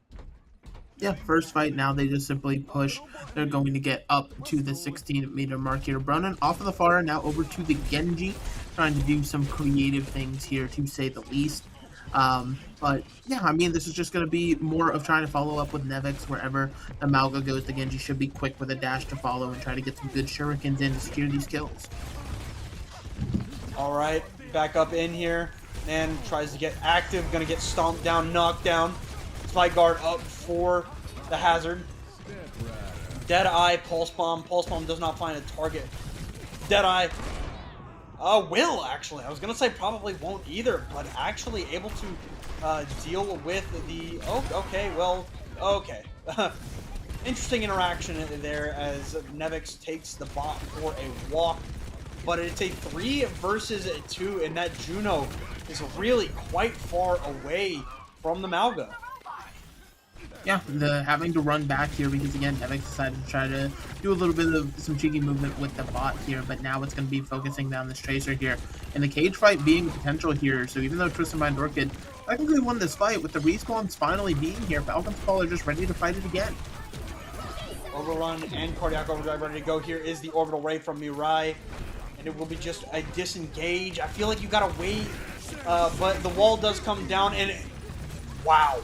Yeah, first fight, now they just simply push. They're going to get up to the 16-meter mark here. Brunnen off of the far, now over to the Genji, trying to do some creative things here, to say the least. But yeah, I mean, this is just going to be more of trying to follow up with Nevix wherever the Malga goes. The Genji should be quick with a dash to follow and try to get some good shurikens in to secure these kills. All right, back up in here. Nan tries to get active, gonna get stomped down, knocked down. Spike guard up for the hazard. Deadeye, Pulse Bomb. Pulse Bomb does not find a target. Deadeye will, actually. I was going to say probably won't either, but actually able to deal with the... Oh, okay, well, okay. Interesting interaction there as Nevix takes the bot for a walk. But it's a 3 versus 2, and that Juno is really quite far away from the Malga. Yeah, having to run back here because, again, Nevix decided to try to do a little bit of some cheeky movement with the bot here, but now it's going to be focusing down this Tracer here. And the cage fight being potential here, so even though Twisted Mind Orchid technically won this fight, with the respawns finally being here, Falcons Paul are just ready to fight it again. Overrun and Cardiac Overdrive ready to go. Here is the Orbital Ray from Mirai, and it will be just a disengage. I feel like you gotta wait, but the wall does come down, and wow.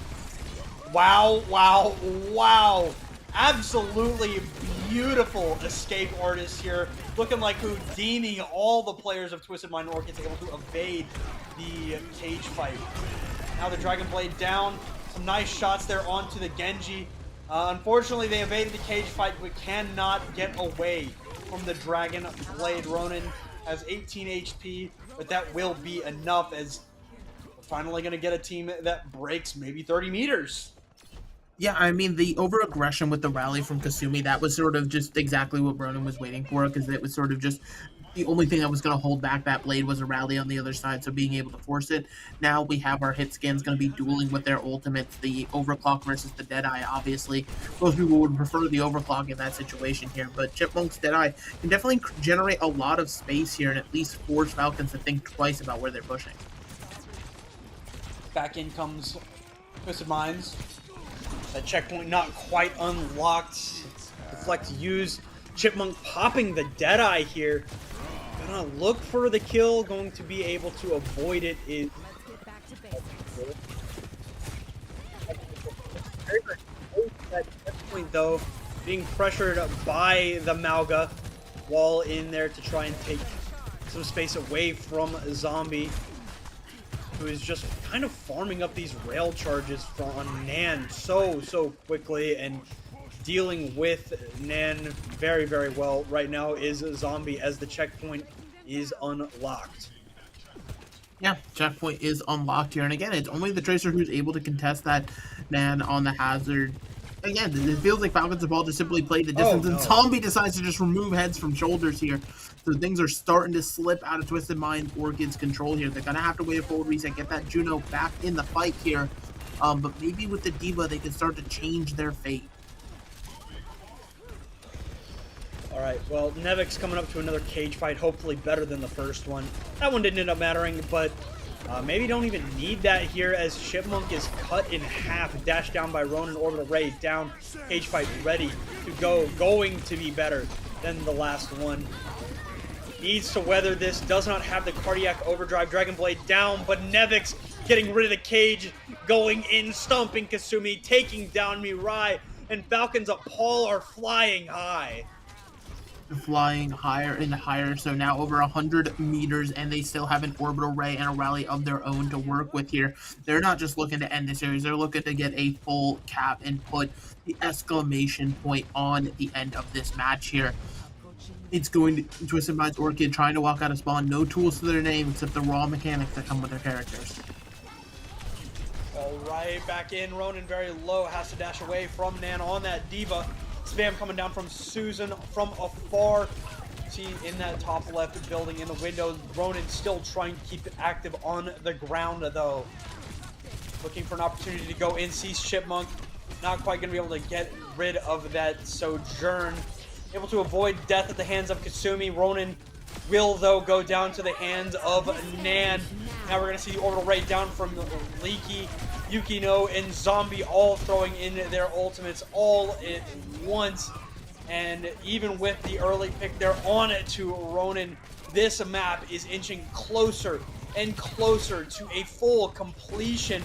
Wow, wow, wow. Absolutely beautiful escape artist here. Looking like Houdini. All the players of Twisted Mind Orchid able to evade the cage fight. Now the Dragon Blade down. Some nice shots there onto the Genji. Unfortunately, they evaded the cage fight, but cannot get away from the Dragon Blade. Ronin has 18 HP, but that will be enough as we're finally going to get a team that breaks maybe 30 meters. Yeah, I mean, the over-aggression with the rally from Kasumi, that was sort of just exactly what Ronin was waiting for, because it was sort of just the only thing that was going to hold back that blade was a rally on the other side, so being able to force it. Now we have our hit scans going to be dueling with their ultimates, the overclock versus the Deadeye, obviously. Most people would prefer the overclock in that situation here, but Chipmunk's Deadeye can definitely generate a lot of space here and at least force Falcons to think twice about where they're pushing. Back in comes Twisted Minds. That checkpoint not quite unlocked. Deflect use. Chipmunk popping the Deadeye here. Gonna look for the kill. Going to be able to avoid it. That checkpoint though, being pressured by the Malga. Wall in there to try and take some space away from Zombie, who is just kind of farming up these rail charges on Nan so quickly, and dealing with Nan very, very well right now is Zombie as the checkpoint is unlocked. Yeah, checkpoint is unlocked here, and again, it's only the Tracer who's able to contest that Nan on the hazard. Again, it feels like Falcons have all just simply played the distance, and Zombie decides to just remove heads from shoulders here. So things are starting to slip out of Twisted Mind Orchid's control here. They're going to have to wait a forward reset, get that Juno back in the fight here. But maybe with the Diva, they can start to change their fate. All right, well, Nevix coming up to another cage fight, hopefully better than the first one. That one didn't end up mattering, but maybe don't even need that here as Chipmunk is cut in half, dashed down by Ronin, Orbital Ray, down, cage fight ready to go, going to be better than the last one. Needs to weather this, does not have the Cardiac Overdrive, Dragon Blade down, but Nevix getting rid of the cage, going in, stomping Kasumi, taking down Mirai, and Falcons up Paul are flying high. flying higher and higher. So now over 100 meters, and they still have an orbital ray and a rally of their own to work with here. They're not just looking to end the series, they're looking to get a full cap and put the exclamation point on the end of this match here. It's going to Twisted Minds Orchid trying to walk out of spawn. No tools to their name except the raw mechanics that come with their characters. All right, back in. Ronin very low, has to dash away from Nan on that Diva. Spam coming down from Susan from afar. See in that top left building in the window. Ronin still trying to keep it active on the ground though. Looking for an opportunity to go in. Sees Chipmunk. Not quite going to be able to get rid of that Sojourn. Able to avoid death at the hands of Kasumi. Ronin will, though, go down to the hands of Nan. Now we're going to see the orbital ray down from Leaky, Yukino, and Zombie all throwing in their ultimates all at once. And even with the early pick, they're on it to Ronin. This map is inching closer and closer to a full completion,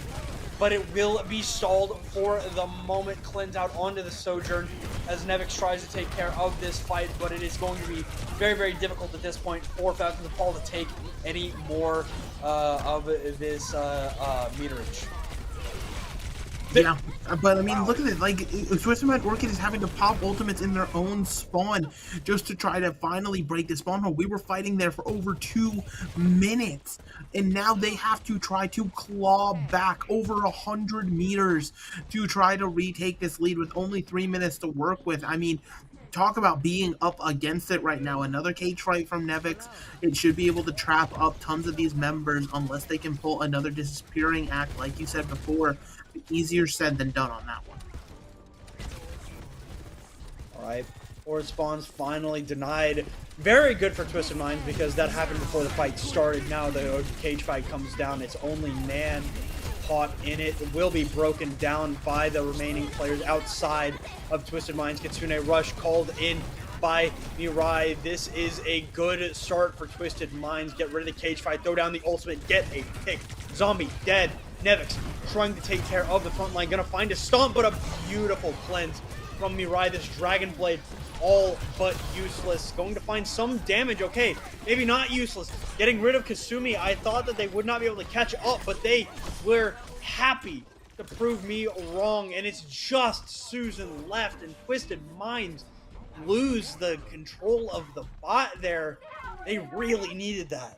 but it will be stalled for the moment. Cleanse out onto the Sojourn as Nevix tries to take care of this fight, but it is going to be very, very difficult at this point for Falcons of Paul to take any more of this meterage. Yeah, but I mean, look at it. Like, Twisted Mind Orchid is having to pop ultimates in their own spawn just to try to finally break the spawn hole. We were fighting there for over 2 minutes, and now they have to try to claw back over 100 meters to try to retake this lead with only 3 minutes to work with. I mean, talk about being up against it right now. Another cage fight from Nevix. It should be able to trap up tons of these members unless they can pull another disappearing act, like you said before. Easier said than done on that one. Alright, forward spawns finally denied. Very good for Twisted Minds because that happened before the fight started. Now the cage fight comes down. It's only Nan caught in it. It will be broken down by the remaining players outside of Twisted Minds. Kitsune Rush called in by Mirai. This is a good start for Twisted Minds. Get rid of the cage fight. Throw down the ultimate. Get a pick. Zombie dead. Nevix trying to take care of the front line. Gonna find a stomp, but a beautiful cleanse from Mirai. This Dragon Blade all but useless. Going to find some damage. Okay, maybe not useless. Getting rid of Kasumi. I thought that they would not be able to catch up, but they were happy to prove me wrong. And it's just Susan left, and Twisted Minds lose the control of the bot there. They really needed that.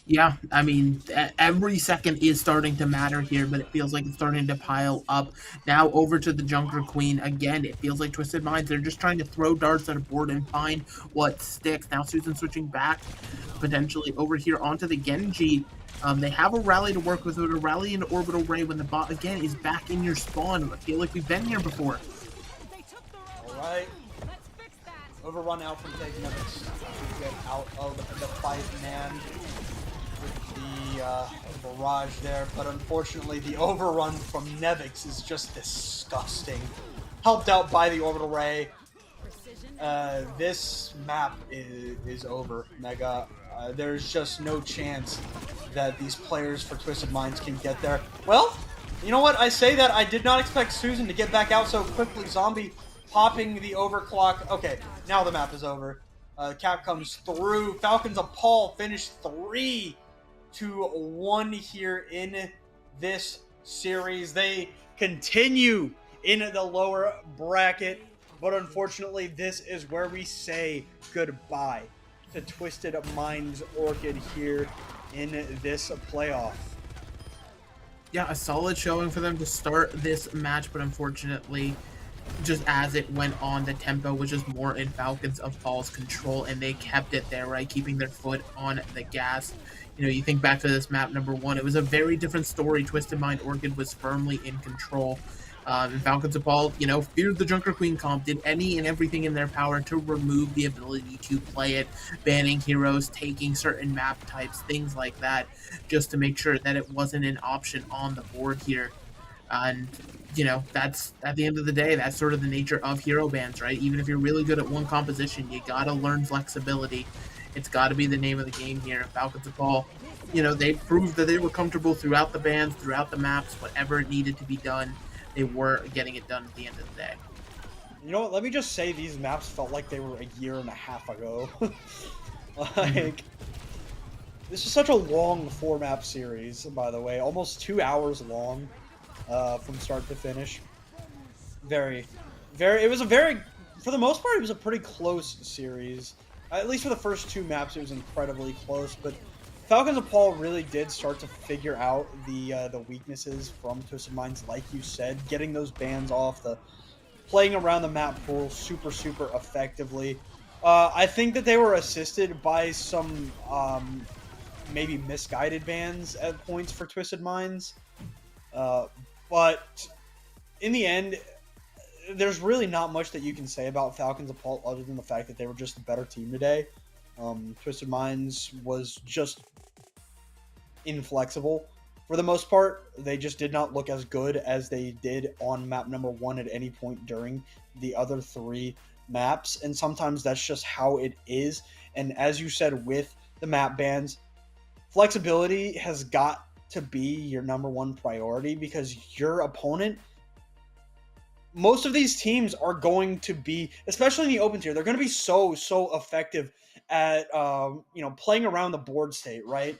Yeah, I mean, every second is starting to matter here, but it feels like it's starting to pile up. Now over to the Junker Queen. Again, it feels like Twisted Minds, they're just trying to throw darts at a board and find what sticks. Now Susan switching back, potentially over here onto the Genji. They have a rally to work with, a rally into Orbital Ray when the bot, again, is back in your spawn. I feel like we've been here before. Alright. Overrun out from taking Nevix to get out of the fight, man. The barrage there, but unfortunately the overrun from Nevix is just disgusting. Helped out by the orbital ray. This map is over, Mega. There's just no chance that these players for Twisted Minds can get there. Well, you know what? I say that I did not expect Susan to get back out so quickly. Zombie popping the overclock. Okay, now the map is over. Cap comes through. Falcons of Paul finished 3-1 here in this series. They continue in the lower bracket, but unfortunately this is where we say goodbye to Twisted Minds Orchid here in this playoff. Yeah, a solid showing for them to start this match, but unfortunately, just as it went on, the tempo was just more in Falcons of Paul's control, and they kept it there, right? Keeping their foot on the gas. You know, you think back to this map number 1, it was a very different story. Twisted Mind Orchid was firmly in control. And Falcons of Paul, you know, feared the Junker Queen comp, did any and everything in their power to remove the ability to play it, banning heroes, taking certain map types, things like that, just to make sure that it wasn't an option on the board here. And, you know, that's, at the end of the day, that's sort of the nature of hero bans, right? Even if you're really good at one composition, you gotta learn flexibility. It's gotta be the name of the game here. Falcons of Paul, you know, they proved that they were comfortable throughout the bans, throughout the maps, whatever needed to be done, they were getting it done at the end of the day. You know what? Let me just say these maps felt like they were a year and a half ago. Like, this is such a long 4-map series, by the way. Almost 2 hours long from start to finish. Very, it was a very, for the most part, it was a pretty close series. At least for the first 2 maps, it was incredibly close. But Falcons of Paul really did start to figure out the weaknesses from Twisted Minds, like you said, getting those bans off, the playing around the map pool super effectively. I think that they were assisted by some maybe misguided bans at points for Twisted Minds, but in the end, there's really not much that you can say about Falcons of Paul other than the fact that they were just a better team today. Twisted Minds was just inflexible. For the most part, they just did not look as good as they did on map number 1 at any point during the other 3 maps, and sometimes that's just how it is. And as you said with the map bans, flexibility has got to be your number 1 priority, because your opponent, most of these teams are going to be, especially in the open tier, they're going to be so effective at playing around the board state, right?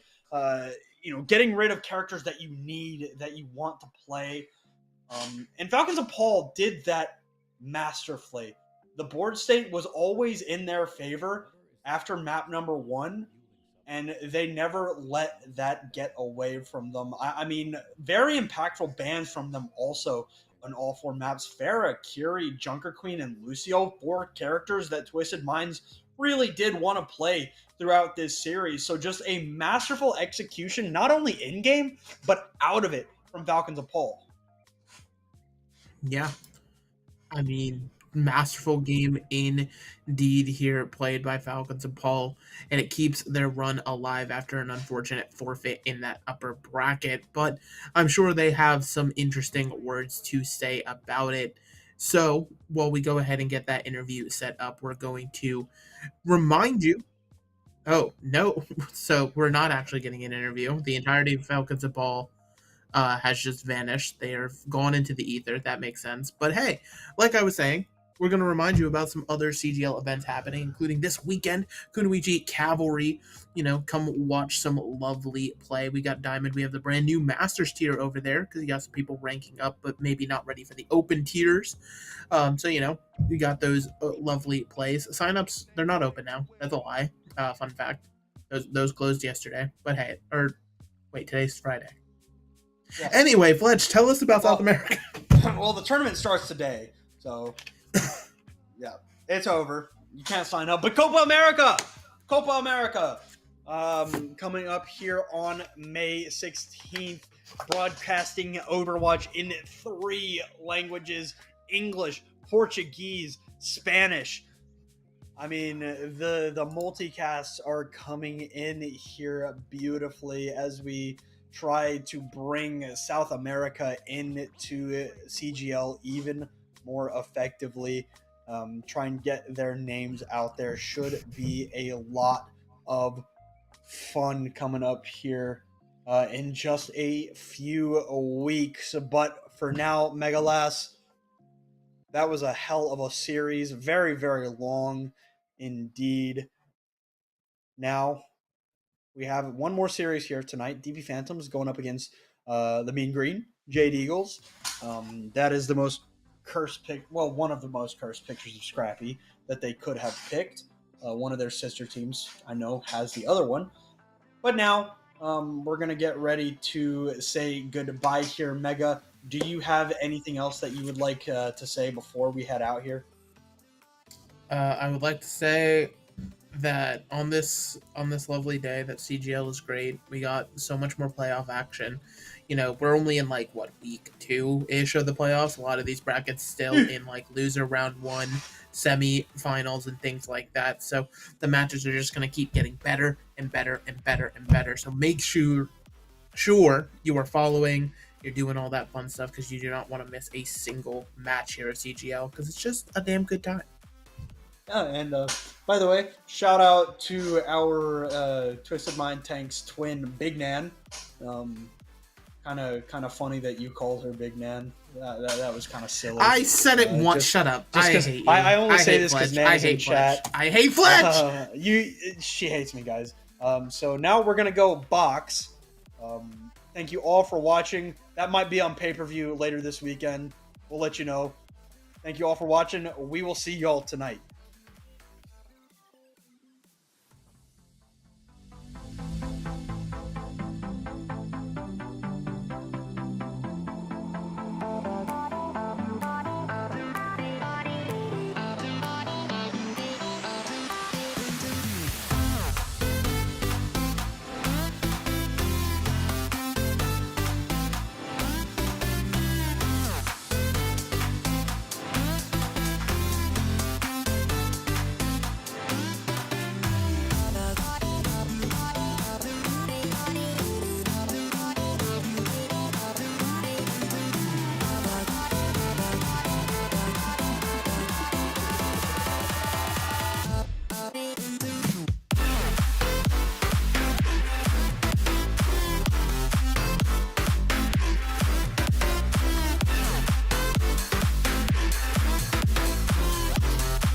Getting rid of characters that you need, that you want to play. And Falcons of Paul did that masterfully. The board state was always in their favor after map number 1, and they never let that get away from them. I mean, very impactful bans from them also on all 4 maps. Farah, Curie, Junker Queen, and Lucio, 4 characters that Twisted Minds really did want to play throughout this series. So just a masterful execution, not only in-game, but out of it from Falcons of Paul. Yeah. I mean, masterful game indeed here, played by Falcons of Paul, and it keeps their run alive after an unfortunate forfeit in that upper bracket. But I'm sure they have some interesting words to say about it. So while we go ahead and get that interview set up, we're going to remind you. Oh, no. So we're not actually getting an interview. The entirety of Falcons of Paul has just vanished. They are gone into the ether. That makes sense. But hey, like I was saying, we're going to remind you about some other CGL events happening, including this weekend, Kunoichi Cavalry. Come watch some lovely play. We got Diamond. We have the brand new Masters tier over there, because you got some people ranking up, but maybe not ready for the open tiers. So, you got those lovely plays. Signups, they're not open now. That's a lie. Fun fact. Those closed yesterday. But hey, wait, today's Friday. Yeah. Anyway, Fletch, tell us about South America. Well, the tournament starts today, so yeah, it's over. You can't sign up, but Copa America, coming up here on May 16th, broadcasting Overwatch in 3 languages: English, Portuguese, Spanish. I mean, the multicasts are coming in here beautifully as we try to bring South America into CGL even more effectively. Try and get their names out there. Should be a lot of fun coming up here in just a few weeks. But for now, Megalas, that was a hell of a series. Very, very long indeed. Now, we have one more series here tonight. DB Phantoms going up against the Mean Green, Jade Eagles. That is the most cursed pick. Well, one of the most cursed pictures of Scrappy that they could have picked. One of their sister teams, I know, has the other one. But now we're going to get ready to say goodbye here. Mega, do you have anything else that you would like to say before we head out here? I would like to say that on this lovely day that CGL is great. We got so much more playoff action. We're only in week 2-ish of the playoffs. A lot of these brackets still in loser round 1, semi-finals, and things like that. So the matches are just going to keep getting better and better and better and better. So make sure you are following, you're doing all that fun stuff, because you do not want to miss a single match here at CGL, because it's just a damn good time. Yeah, and by the way, shout out to our Twisted Mind Tank's twin, Big Nan. kind of funny that you called her big Nan. That was kind of silly. I said it once. Just- Shut up. just I 'cause- hate you. I only say hate this 'cause Fletch. Nan I is in hate Fletch. chat. I hate Fletch. She hates me, guys. So now we're gonna go box. Thank you all for watching. That might be on pay-per-view later this weekend. We'll let you know. Thank you all for watching. We will see y'all tonight.